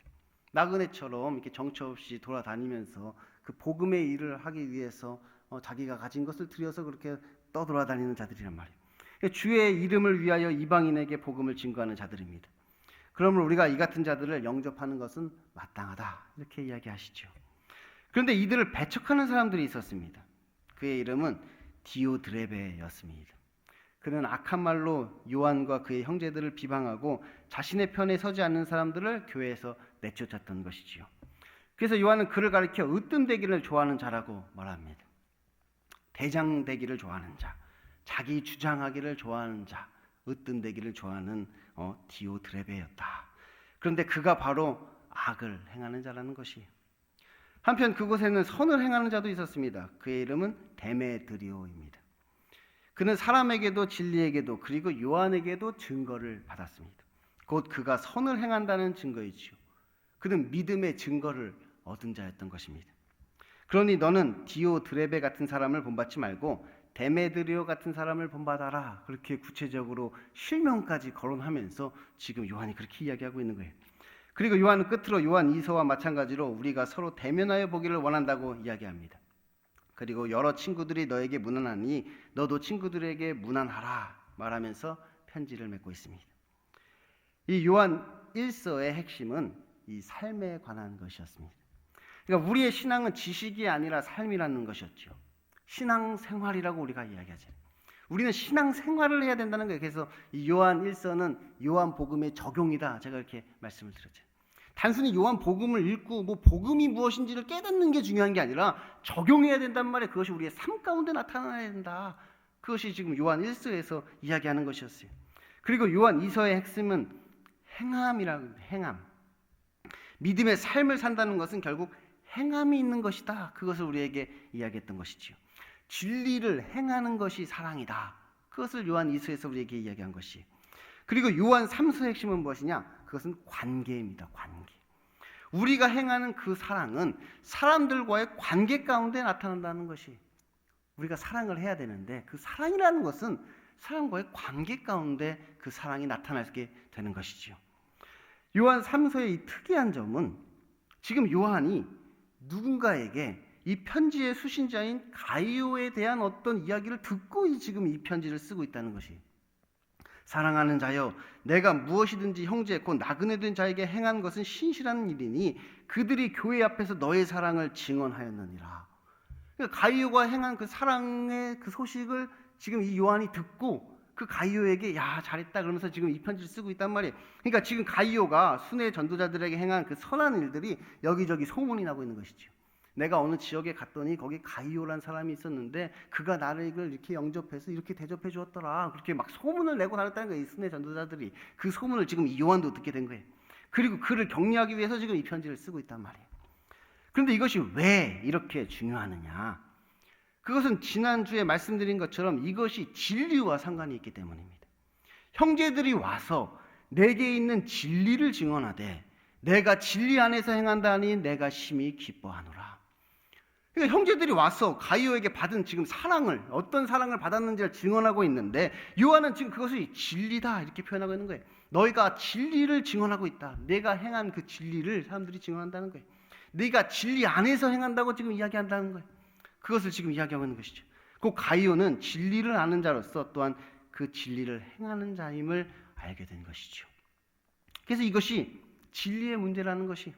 나그네처럼 이렇게 정처 없이 돌아다니면서 그 복음의 일을 하기 위해서 자기가 가진 것을 들여서 그렇게 떠돌아다니는 자들이란 말이에요. 주의 이름을 위하여 이방인에게 복음을 증거하는 자들입니다. 그러므로 우리가 이 같은 자들을 영접하는 것은 마땅하다 이렇게 이야기하시죠. 그런데 이들을 배척하는 사람들이 있었습니다. 그의 이름은 디오드레베였습니다. 그는 악한 말로 요한과 그의 형제들을 비방하고 자신의 편에 서지 않는 사람들을 교회에서 내쫓았던 것이지요. 그래서 요한은 그를 가리켜 으뜸되기를 좋아하는 자라고 말합니다. 대장되기를 좋아하는 자, 자기 주장하기를 좋아하는 자, 으뜸되기를 좋아하는 디오드레베였다. 그런데 그가 바로 악을 행하는 자라는 것이에요. 한편 그곳에는 선을 행하는 자도 있었습니다. 그의 이름은 데메드리오입니다. 그는 사람에게도 진리에게도 그리고 요한에게도 증거를 받았습니다. 곧 그가 선을 행한다는 증거이지요. 그는 믿음의 증거를 얻은 자였던 것입니다. 그러니 너는 디오드레베 같은 사람을 본받지 말고 데메드리오 같은 사람을 본받아라. 그렇게 구체적으로 실명까지 거론하면서 지금 요한이 그렇게 이야기하고 있는 거예요. 그리고 요한은 끝으로 요한 2서와 마찬가지로 우리가 서로 대면하여 보기를 원한다고 이야기합니다. 그리고 여러 친구들이 너에게 문안하니 너도 친구들에게 문안하라 말하면서 편지를 맺고 있습니다. 이 요한 1서의 핵심은 이 삶에 관한 것이었습니다. 그러니까 우리의 신앙은 지식이 아니라 삶이라는 것이었죠. 신앙생활이라고 우리가 이야기하잖아요. 우리는 신앙생활을 해야 된다는 거예요. 그래서 이 요한 1서는 요한 복음의 적용이다. 제가 이렇게 말씀을 드렸죠. 단순히 요한 복음을 읽고 뭐 복음이 무엇인지를 깨닫는 게 중요한 게 아니라 적용해야 된단 말이에요. 그것이 우리의 삶 가운데 나타나야 된다. 그것이 지금 요한 1서에서 이야기하는 것이었어요. 그리고 요한 2서의 핵심은 행함이라고 합니다. 행함. 믿음의 삶을 산다는 것은 결국 행함이 있는 것이다. 그것을 우리에게 이야기했던 것이지요. 진리를 행하는 것이 사랑이다. 그것을 요한 2서에서 우리에게 이야기한 것이. 그리고 요한 3서의 핵심은 무엇이냐? 그것은 관계입니다. 관계. 우리가 행하는 그 사랑은 사람들과의 관계 가운데 나타난다는 것이. 우리가 사랑을 해야 되는데 그 사랑이라는 것은 사람과의 관계 가운데 그 사랑이 나타나게 되는 것이지요. 요한 3서의 이 특이한 점은 지금 요한이 누군가에게 이 편지의 수신자인 가이오에 대한 어떤 이야기를 듣고 지금 이 편지를 쓰고 있다는 것이. 사랑하는 자여, 내가 무엇이든지 형제 곧 나그네된 자에게 행한 것은 신실한 일이니 그들이 교회 앞에서 너의 사랑을 증언하였느니라. 그러니까 가이오가 행한 그 사랑의 그 소식을 지금 이 요한이 듣고 그 가이오에게 야 잘했다 그러면서 지금 이 편지를 쓰고 있단 말이에요. 그러니까 지금 가이오가 순회 전도자들에게 행한 그 선한 일들이 여기저기 소문이 나고 있는 것이죠. 내가 어느 지역에 갔더니 거기 가이오란 사람이 있었는데 그가 나를 이렇게 영접해서 이렇게 대접해 주었더라. 그렇게 막 소문을 내고 다녔다는 거예요. 이 순회 전도자들이. 그 소문을 지금 이 요한도 듣게 된 거예요. 그리고 그를 격려하기 위해서 지금 이 편지를 쓰고 있단 말이에요. 그런데 이것이 왜 이렇게 중요하느냐? 그것은 지난주에 말씀드린 것처럼 이것이 진리와 상관이 있기 때문입니다. 형제들이 와서 내게 있는 진리를 증언하되 내가 진리 안에서 행한다니 내가 심히 기뻐하노라. 그러니까 형제들이 와서 가이오에게 받은 지금 사랑을 어떤 사랑을 받았는지를 증언하고 있는데 요한은 지금 그것이 진리다 이렇게 표현하고 있는 거예요. 너희가 진리를 증언하고 있다. 내가 행한 그 진리를 사람들이 증언한다는 거예요. 네가 진리 안에서 행한다고 지금 이야기한다는 거예요. 그것을 지금 이야기하고 있는 것이죠. 그 가이오는 진리를 아는 자로서 또한 그 진리를 행하는 자임을 알게 된 것이죠. 그래서 이것이 진리의 문제라는 것이.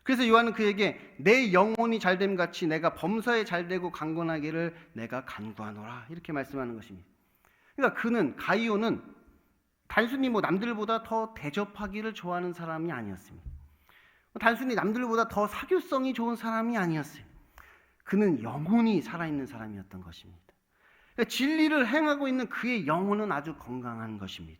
그래서 요한은 그에게 내 영혼이 잘됨 같이 내가 범사에 잘되고 강건하기를 내가 간구하노라 이렇게 말씀하는 것입니다. 그러니까 가이오는 단순히 남들보다 더 대접하기를 좋아하는 사람이 아니었습니다. 단순히 남들보다 더 사교성이 좋은 사람이 아니었어요. 그는 영혼이 살아있는 사람이었던 것입니다. 그러니까 진리를 행하고 있는 그의 영혼은 아주 건강한 것입니다.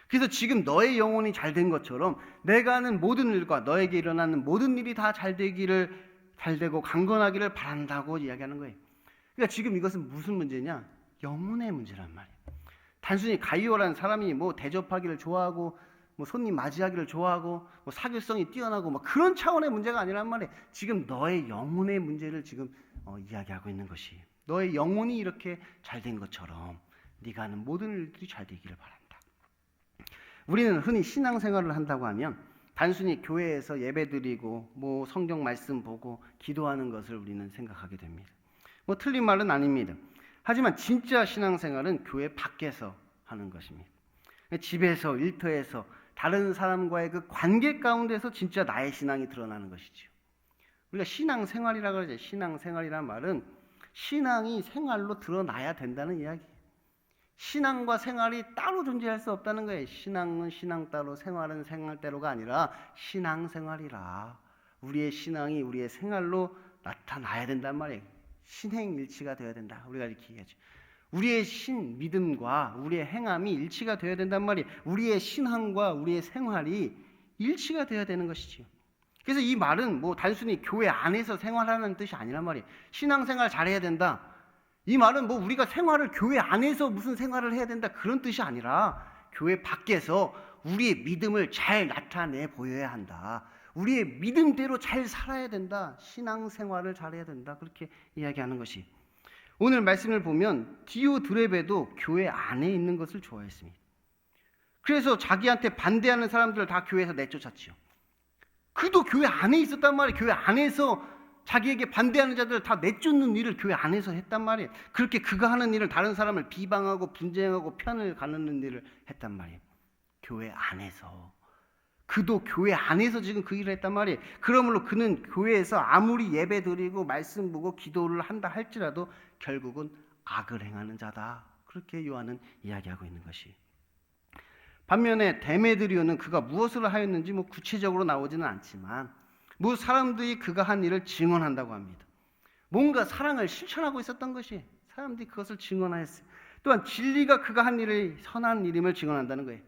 그래서 지금 너의 영혼이 잘된 것처럼 내가 하는 모든 일과 너에게 일어나는 모든 일이 다 잘되고 강건하기를 바란다고 이야기하는 거예요. 그러니까 지금 이것은 무슨 문제냐? 영혼의 문제란 말이에요. 단순히 가이오라는 사람이 대접하기를 좋아하고 손님 맞이하기를 좋아하고 사교성이 뛰어나고 그런 차원의 문제가 아니란 말이에요. 지금 너의 영혼의 문제를 지금 이야기하고 있는 것이, 너의 영혼이 이렇게 잘된 것처럼 네가 하는 모든 일들이 잘 되기를 바란다. 우리는 흔히 신앙생활을 한다고 하면 단순히 교회에서 예배드리고 성경 말씀 보고 기도하는 것을 우리는 생각하게 됩니다. 틀린 말은 아닙니다. 하지만 진짜 신앙생활은 교회 밖에서 하는 것입니다. 집에서, 일터에서 다른 사람과의 그 관계 가운데서 진짜 나의 신앙이 드러나는 것이죠. 우리가 신앙생활이라고 그러죠. 신앙생활이란 말은 신앙이 생활로 드러나야 된다는 이야기예요. 신앙과 생활이 따로 존재할 수 없다는 거예요. 신앙은 신앙 따로, 생활은 생활 따로가 아니라 신앙생활이라 우리의 신앙이 우리의 생활로 나타나야 된단 말이에요. 신행일치가 되어야 된다. 우리가 이렇게 얘기하죠. 우리의 믿음과 우리의 행함이 일치가 되어야 된단 말이에요. 우리의 신앙과 우리의 생활이 일치가 되어야 되는 것이지요. 그래서 이 말은 단순히 교회 안에서 생활하는 뜻이 아니란 말이에요. 신앙생활 잘해야 된다. 이 말은 우리가 생활을 교회 안에서 무슨 생활을 해야 된다 그런 뜻이 아니라 교회 밖에서 우리의 믿음을 잘 나타내 보여야 한다. 우리의 믿음대로 잘 살아야 된다. 신앙생활을 잘해야 된다. 그렇게 이야기하는 것이. 오늘 말씀을 보면 디오드레베도 교회 안에 있는 것을 좋아했습니다. 그래서 자기한테 반대하는 사람들을 다 교회에서 내쫓았지요. 그도 교회 안에 있었단 말이에요. 교회 안에서 자기에게 반대하는 자들을 다 내쫓는 일을 교회 안에서 했단 말이에요. 그렇게 그가 하는 일을 다른 사람을 비방하고 분쟁하고 편을 가르는 일을 했단 말이에요. 교회 안에서. 그도 교회 안에서 지금 그 일을 했단 말이에요. 그러므로 그는 교회에서 아무리 예배 드리고 말씀 보고 기도를 한다 할지라도 결국은 악을 행하는 자다. 그렇게 요한은 이야기하고 있는 것이. 반면에 데메드리오는 그가 무엇을 하였는지 구체적으로 나오지는 않지만 사람들이 그가 한 일을 증언한다고 합니다. 뭔가 사랑을 실천하고 있었던 것이 사람들이 그것을 증언하였어요. 또한 진리가 그가 한 일을 선한 일임을 증언한다는 거예요.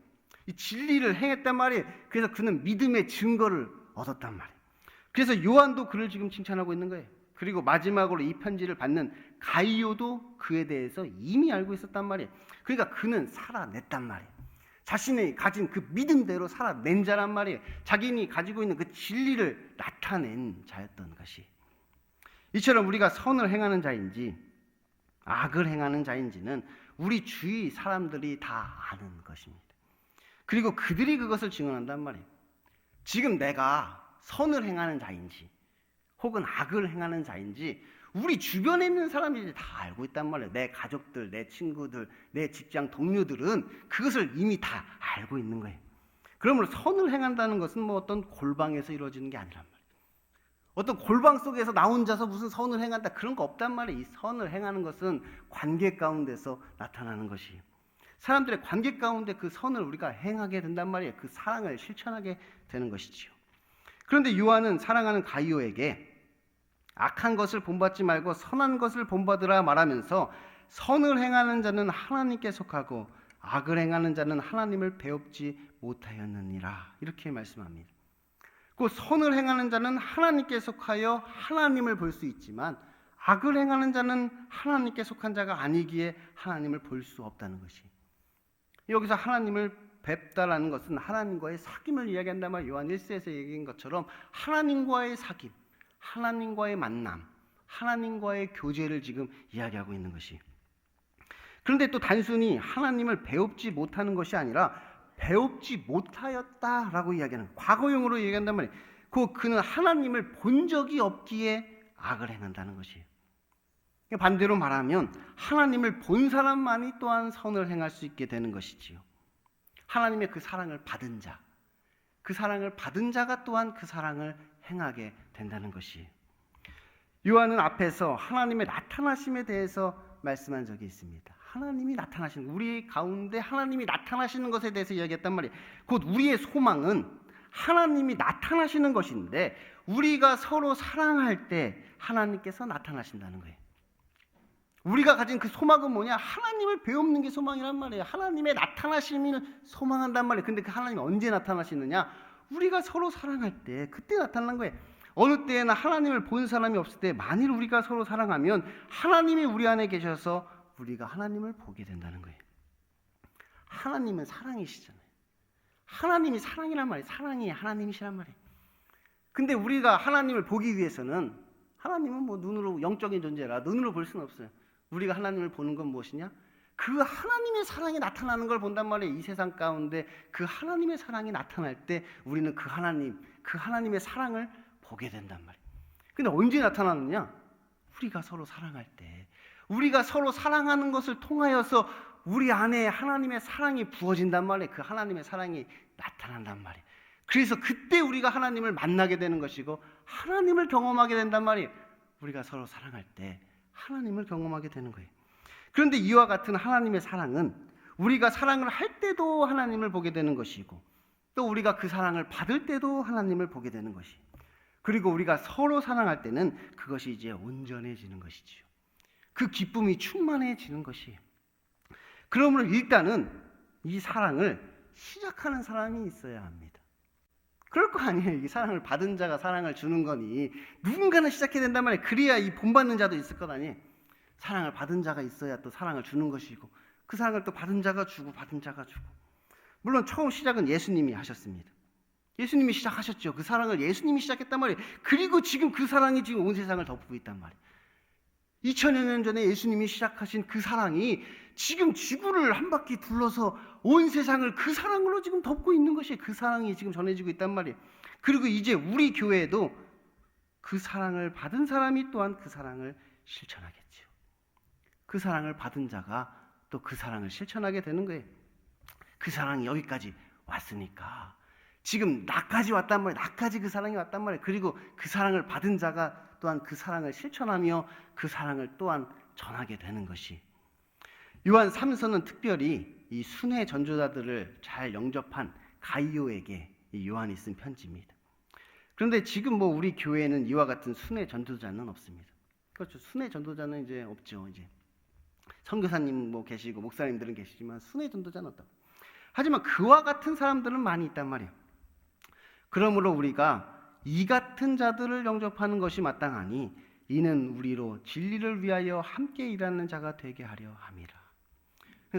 이 진리를 행했단 말이에요. 그래서 그는 믿음의 증거를 얻었단 말이에요. 그래서 요한도 그를 지금 칭찬하고 있는 거예요. 그리고 마지막으로 이 편지를 받는 가이오도 그에 대해서 이미 알고 있었단 말이에요. 그러니까 그는 살아냈단 말이에요. 자신이 가진 그 믿음대로 살아낸 자란 말이에요. 자기니 가지고 있는 그 진리를 나타낸 자였던 것이. 이처럼 우리가 선을 행하는 자인지 악을 행하는 자인지는 우리 주위 사람들이 다 아는 것입니다. 그리고 그들이 그것을 증언한단 말이에요. 지금 내가 선을 행하는 자인지 혹은 악을 행하는 자인지 우리 주변에 있는 사람들이 다 알고 있단 말이에요. 내 가족들, 내 친구들, 내 직장 동료들은 그것을 이미 다 알고 있는 거예요. 그러므로 선을 행한다는 것은 어떤 골방에서 이루어지는 게 아니란 말이에요. 어떤 골방 속에서 나 혼자서 무슨 선을 행한다 그런 거 없단 말이에요. 이 선을 행하는 것은 관계 가운데서 나타나는 것이에요. 사람들의 관계 가운데 그 선을 우리가 행하게 된단 말이에요. 그 사랑을 실천하게 되는 것이지요. 그런데 요한은 사랑하는 가이오에게 악한 것을 본받지 말고 선한 것을 본받으라 말하면서 선을 행하는 자는 하나님께 속하고 악을 행하는 자는 하나님을 배웁지 못하였느니라 이렇게 말씀합니다. 그 선을 행하는 자는 하나님께 속하여 하나님을 볼 수 있지만 악을 행하는 자는 하나님께 속한 자가 아니기에 하나님을 볼 수 없다는 것이. 여기서 하나님을 뵙다라는 것은 하나님과의 사귐을 이야기한단 말이에요. 요한 1세에서 얘기한 것처럼 하나님과의 사귐, 하나님과의 만남, 하나님과의 교제를 지금 이야기하고 있는 것이. 그런데 또 단순히 하나님을 배웁지 못하는 것이 아니라 배웁지 못하였다라고 이야기하는, 과거형으로 얘기한단 말이에요. 그는 하나님을 본 적이 없기에 악을 행한다는 것이에요. 반대로 말하면 하나님을 본 사람만이 또한 선을 행할 수 있게 되는 것이지요. 하나님의 그 사랑을 받은 자, 그 사랑을 받은 자가 또한 그 사랑을 행하게 된다는 것이에요. 요한은 앞에서 하나님의 나타나심에 대해서 말씀한 적이 있습니다. 하나님이 나타나시는, 우리 가운데 하나님이 나타나시는 것에 대해서 이야기했단 말이에요. 곧 우리의 소망은 하나님이 나타나시는 것인데 우리가 서로 사랑할 때 하나님께서 나타나신다는 거예요. 우리가 가진 그 소망은 뭐냐? 하나님을 배우는 게 소망이란 말이에요. 하나님의 나타나심을 소망한단 말이에요. 근데 그 하나님이 언제 나타나시느냐? 우리가 서로 사랑할 때 그때 나타나는 거예요. 어느 때나 하나님을 본 사람이 없을 때 만일 우리가 서로 사랑하면 하나님이 우리 안에 계셔서 우리가 하나님을 보게 된다는 거예요. 하나님은 사랑이시잖아요. 하나님이 사랑이란 말이에요. 사랑이 하나님이시란 말이에요. 근데 우리가 하나님을 보기 위해서는, 하나님은 뭐 눈으로 영적인 존재라 눈으로 볼 수는 없어요. 우리가 하나님을 보는 건 무엇이냐? 그 하나님의 사랑이 나타나는 걸 본단 말이에요. 이 세상 가운데 그 하나님의 사랑이 나타날 때 우리는 그 하나님의 사랑을 보게 된단 말이에요. 근데 언제 나타나느냐? 우리가 서로 사랑할 때, 우리가 서로 사랑하는 것을 통하여서 우리 안에 하나님의 사랑이 부어진단 말이에요. 그 하나님의 사랑이 나타난단 말이에요. 그래서 그때 우리가 하나님을 만나게 되는 것이고 하나님을 경험하게 된단 말이에요. 우리가 서로 사랑할 때 하나님을 경험하게 되는 거예요. 그런데 이와 같은 하나님의 사랑은 우리가 사랑을 할 때도 하나님을 보게 되는 것이고 또 우리가 그 사랑을 받을 때도 하나님을 보게 되는 것이에요. 그리고 우리가 서로 사랑할 때는 그것이 이제 온전해지는 것이지요. 그 기쁨이 충만해지는 것이에요. 그러므로 일단은 이 사랑을 시작하는 사람이 있어야 합니다. 그럴 거 아니에요. 이 사랑을 받은 자가 사랑을 주는 거니 누군가는 시작해야 된단 말이에요. 그래야 이 본받는 자도 있을 것 아니에요. 사랑을 받은 자가 있어야 또 사랑을 주는 것이고 그 사랑을 또 받은 자가 주고 받은 자가 주고. 물론 처음 시작은 예수님이 하셨습니다. 예수님이 시작하셨죠. 그 사랑을 예수님이 시작했단 말이에요. 그리고 지금 그 사랑이 지금 온 세상을 덮고 있단 말이에요. 2000여 년 전에 예수님이 시작하신 그 사랑이 지금 지구를 한 바퀴 둘러서 온 세상을 그 사랑으로 지금 덮고 있는 것이에요. 그 사랑이 지금 전해지고 있단 말이에요. 그리고 이제 우리 교회에도 그 사랑을 받은 사람이 또한 그 사랑을 실천하겠지요. 그 사랑을 받은 자가 또 그 사랑을 실천하게 되는 거예요. 그 사랑이 여기까지 왔으니까 지금 나까지 왔단 말이에요. 나까지 그 사랑이 왔단 말이에요. 그리고 그 사랑을 받은 자가 또한 그 사랑을 실천하며 그 사랑을 또한 전하게 되는 것이, 요한 3서는 특별히 이 순회 전도자들을 잘 영접한 가이오에게 이 요한이 쓴 편지입니다. 그런데 지금 뭐 우리 교회에는 이와 같은 순회 전도자는 없습니다. 그렇죠. 순회 전도자는 이제 없죠. 이제 선교사님 뭐 계시고 목사님들은 계시지만 순회 전도자는 없다. 하지만 그와 같은 사람들은 많이 있단 말이에요. 그러므로 우리가 이 같은 자들을 영접하는 것이 마땅하니 이는 우리로 진리를 위하여 함께 일하는 자가 되게 하려 함이라.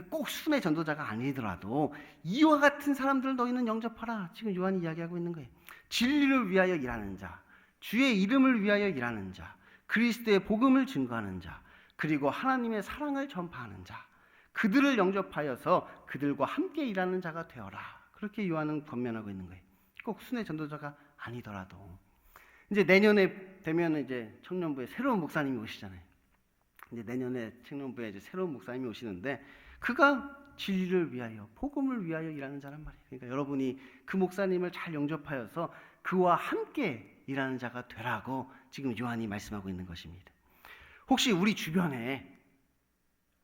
꼭 순회 전도자가 아니더라도 이와 같은 사람들을 너희는 영접하라. 지금 요한이 이야기하고 있는 거예요. 진리를 위하여 일하는 자, 주의 이름을 위하여 일하는 자, 그리스도의 복음을 증거하는 자, 그리고 하나님의 사랑을 전파하는 자, 그들을 영접하여서 그들과 함께 일하는 자가 되어라. 그렇게 요한은 권면하고 있는 거예요. 꼭 순회 전도자가 아니더라도. 이제 내년에 되면 이제 청년부에 새로운 목사님이 오시잖아요. 이제 내년에 청년부에 이제 새로운 목사님이 오시는데 그가 진리를 위하여, 복음을 위하여 일하는 자란 말이에요. 그러니까 여러분이 그 목사님을 잘 영접하여서 그와 함께 일하는 자가 되라고 지금 요한이 말씀하고 있는 것입니다. 혹시 우리 주변에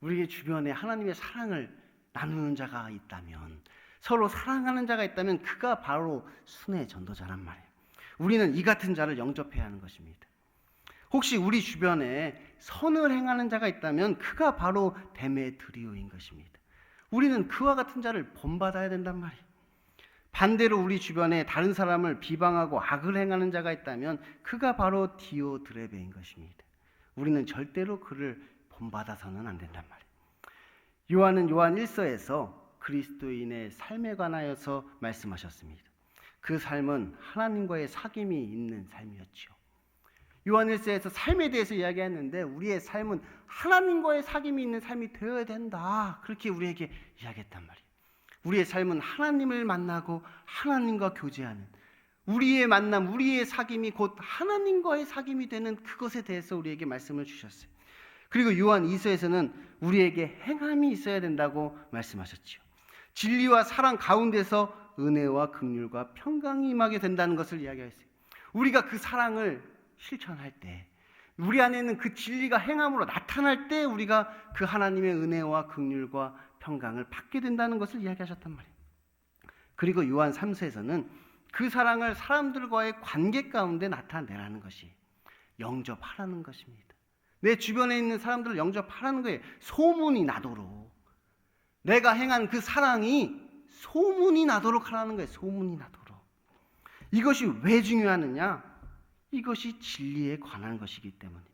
하나님의 사랑을 나누는 자가 있다면, 서로 사랑하는 자가 있다면 그가 바로 순회 전도자란 말이에요. 우리는 이 같은 자를 영접해야 하는 것입니다. 혹시 우리 주변에 선을 행하는 자가 있다면 그가 바로 데메드리오인 것입니다. 우리는 그와 같은 자를 본받아야 된단 말이에요. 반대로 우리 주변에 다른 사람을 비방하고 악을 행하는 자가 있다면 그가 바로 디오드레베인 것입니다. 우리는 절대로 그를 본받아서는 안 된단 말이에요. 요한은 요한 1서에서 그리스도인의 삶에 관하여서 말씀하셨습니다. 그 삶은 하나님과의 사귐이 있는 삶이었죠. 요한 1서에서 삶에 대해서 이야기했는데 우리의 삶은 하나님과의 사귐이 있는 삶이 되어야 된다. 그렇게 우리에게 이야기했단 말이에요. 우리의 삶은 하나님을 만나고 하나님과 교제하는, 우리의 만남, 우리의 사귐이 곧 하나님과의 사귐이 되는 그것에 대해서 우리에게 말씀을 주셨어요. 그리고 요한 2서에서는 우리에게 행함이 있어야 된다고 말씀하셨지요. 진리와 사랑 가운데서 은혜와 긍휼과 평강이 임하게 된다는 것을 이야기했어요. 우리가 그 사랑을 실천할 때, 우리 안에 있는 그 진리가 행함으로 나타날 때 우리가 그 하나님의 은혜와 긍휼과 평강을 받게 된다는 것을 이야기하셨단 말이에요. 그리고 요한 3서에서는 그 사랑을 사람들과의 관계 가운데 나타내라는 것이 영접하라는 것입니다. 내 주변에 있는 사람들을 영접하라는 거예요. 소문이 나도록. 내가 행한 그 사랑이 소문이 나도록 하라는 거예요. 소문이 나도록. 이것이 왜 중요하느냐? 이것이 진리에 관한 것이기 때문입니다.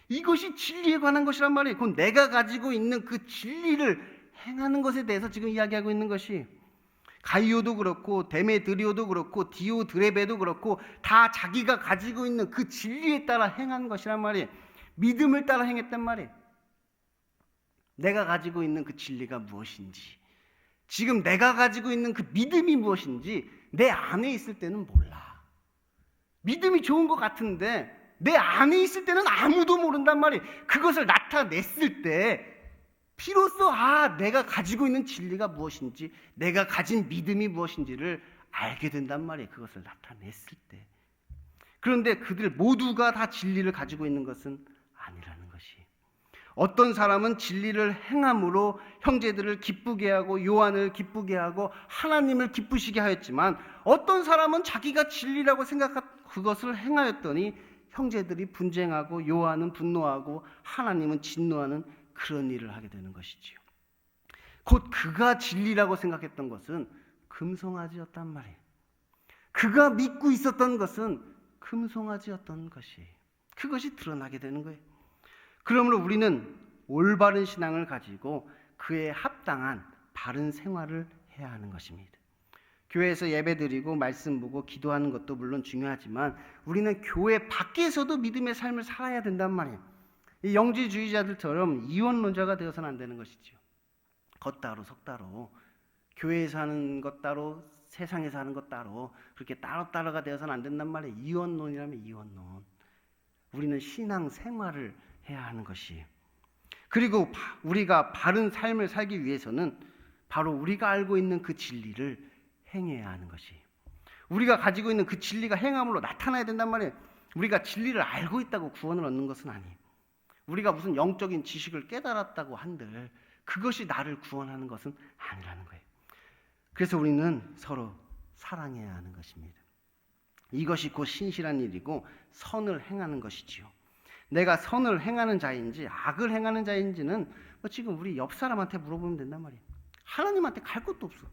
이것이 진리에 관한 것이란 말이에요. 그건 내가 가지고 있는 그 진리를 행하는 것에 대해서 지금 이야기하고 있는 것이, 가이오도 그렇고 데메드리오도 그렇고 디오드레베도 그렇고 다 자기가 가지고 있는 그 진리에 따라 행한 것이란 말이에요. 믿음을 따라 행했단 말이에요. 내가 가지고 있는 그 진리가 무엇인지, 지금 내가 가지고 있는 그 믿음이 무엇인지 내 안에 있을 때는 몰라. 믿음이 좋은 것 같은데 내 안에 있을 때는 아무도 모른단 말이에요. 그것을 나타냈을 때 비로소 내가 가지고 있는 진리가 무엇인지, 내가 가진 믿음이 무엇인지를 알게 된단 말이에요. 그것을 나타냈을 때. 그런데 그들 모두가 다 진리를 가지고 있는 것은 아니라는 것이, 어떤 사람은 진리를 행함으로 형제들을 기쁘게 하고 요한을 기쁘게 하고 하나님을 기쁘시게 하였지만, 어떤 사람은 자기가 진리라고 생각한 그것을 행하였더니 형제들이 분쟁하고 요한은 분노하고 하나님은 진노하는 그런 일을 하게 되는 것이지요. 곧 그가 진리라고 생각했던 것은 금송아지였단 말이에요. 그가 믿고 있었던 것은 금송아지였던 것이, 그것이 드러나게 되는 거예요. 그러므로 우리는 올바른 신앙을 가지고 그에 합당한 바른 생활을 해야 하는 것입니다. 교회에서 예배드리고 말씀 보고 기도하는 것도 물론 중요하지만 우리는 교회 밖에서도 믿음의 삶을 살아야 된단 말이에요. 이 영지주의자들처럼 이원론자가 되어서는 안 되는 것이죠. 것 따로 속 따로, 교회에서 하는 것 따로, 세상에서 하는 것 따로, 그렇게 따로따로가 되어서는 안 된단 말이에요. 이원론이라면 이원론. 우리는 신앙 생활을 해야 하는 것이에요. 그리고 우리가 바른 삶을 살기 위해서는 바로 우리가 알고 있는 그 진리를 행해야 하는 것이에요. 우리가 가지고 있는 그 진리가 행함으로 나타나야 된단 말이에요. 우리가 진리를 알고 있다고 구원을 얻는 것은 아니에요. 우리가 무슨 영적인 지식을 깨달았다고 한들 그것이 나를 구원하는 것은 아니라는 거예요. 그래서 우리는 서로 사랑해야 하는 것입니다. 이것이 곧 신실한 일이고 선을 행하는 것이지요. 내가 선을 행하는 자인지 악을 행하는 자인지는 지금 우리 옆 사람한테 물어보면 된단 말이에요. 하나님한테 갈 것도 없어.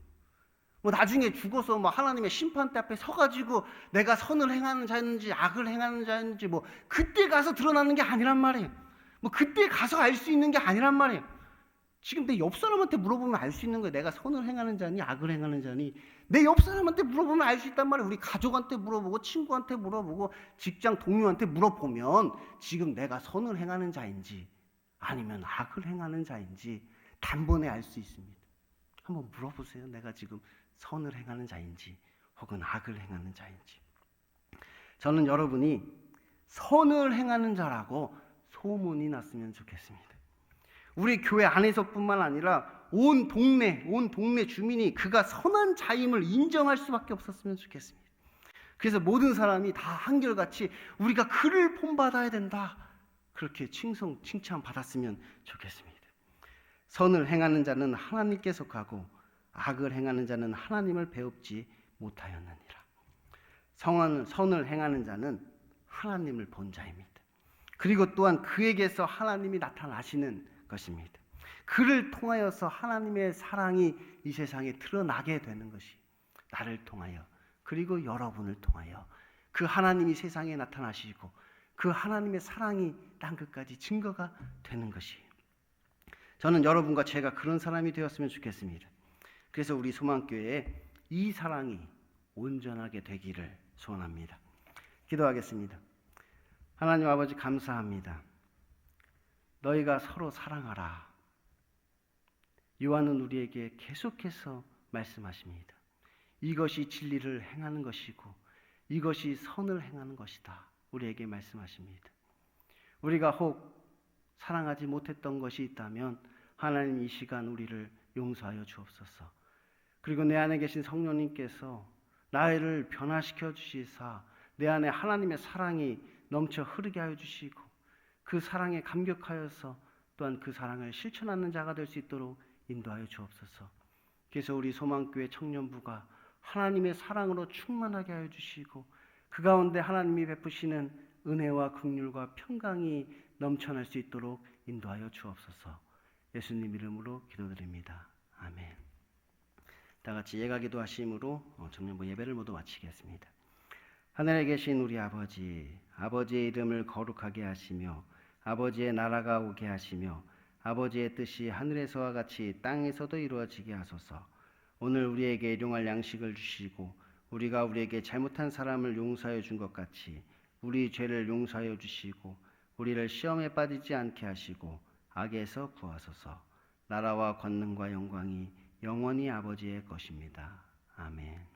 나중에 죽어서 하나님의 심판대 앞에 서가지고 내가 선을 행하는 자인지 악을 행하는 자인지 그때 가서 드러나는 게 아니란 말이에요. 그때 가서 알 수 있는 게 아니란 말이에요. 지금 내 옆 사람한테 물어보면 알 수 있는 거예요. 내가 선을 행하는 자니 악을 행하는 자니 내 옆 사람한테 물어보면 알 수 있단 말이에요. 우리 가족한테 물어보고 친구한테 물어보고 직장 동료한테 물어보면 지금 내가 선을 행하는 자인지 아니면 악을 행하는 자인지 단번에 알 수 있습니다. 한번 물어보세요. 내가 지금 선을 행하는 자인지 혹은 악을 행하는 자인지. 저는 여러분이 선을 행하는 자라고 소문이 났으면 좋겠습니다. 우리 교회 안에서뿐만 아니라 온 동네 주민이 그가 선한 자임을 인정할 수밖에 없었으면 좋겠습니다. 그래서 모든 사람이 다 한결같이 우리가 그를 본받아야 된다, 그렇게 칭찬 받았으면 좋겠습니다. 선을 행하는 자는 하나님께 속하고 악을 행하는 자는 하나님을 배웁지 못하였느니라. 선을 행하는 자는 하나님을 본 자입니다. 그리고 또한 그에게서 하나님이 나타나시는 것입니다. 그를 통하여서 하나님의 사랑이 이 세상에 드러나게 되는 것이 나를 통하여 그리고 여러분을 통하여 그 하나님이 세상에 나타나시고 그 하나님의 사랑이 땅끝까지 증거가 되는 것이에요. 저는 여러분과 제가 그런 사람이 되었으면 좋겠습니다. 그래서 우리 소망교회에 이 사랑이 온전하게 되기를 소원합니다. 기도하겠습니다. 하나님 아버지, 감사합니다. 너희가 서로 사랑하라. 요한은 우리에게 계속해서 말씀하십니다. 이것이 진리를 행하는 것이고 이것이 선을 행하는 것이다. 우리에게 말씀하십니다. 우리가 혹 사랑하지 못했던 것이 있다면 하나님 이 시간 우리를 용서하여 주옵소서. 그리고 내 안에 계신 성령님께서 나를 변화시켜 주시사 내 안에 하나님의 사랑이 넘쳐 흐르게 하여 주시고 그 사랑에 감격하여서 또한 그 사랑을 실천하는 자가 될 수 있도록 인도하여 주옵소서. 그래서 우리 소망교회 청년부가 하나님의 사랑으로 충만하게 하여 주시고 그 가운데 하나님이 베푸시는 은혜와 긍휼과 평강이 넘쳐날 수 있도록 인도하여 주옵소서. 예수님 이름으로 기도드립니다. 아멘. 다 같이 예가 기도하심으로 청년부 예배를 모두 마치겠습니다. 하늘에 계신 우리 아버지, 아버지의 이름을 거룩하게 하시며 아버지의 나라가 오게 하시며 아버지의 뜻이 하늘에서와 같이 땅에서도 이루어지게 하소서. 오늘 우리에게 일용할 양식을 주시고 우리가 우리에게 잘못한 사람을 용서하여 준 것 같이 우리 죄를 용서하여 주시고 우리를 시험에 빠지지 않게 하시고 악에서 구하소서. 나라와 권능과 영광이 영원히 아버지의 것입니다. 아멘.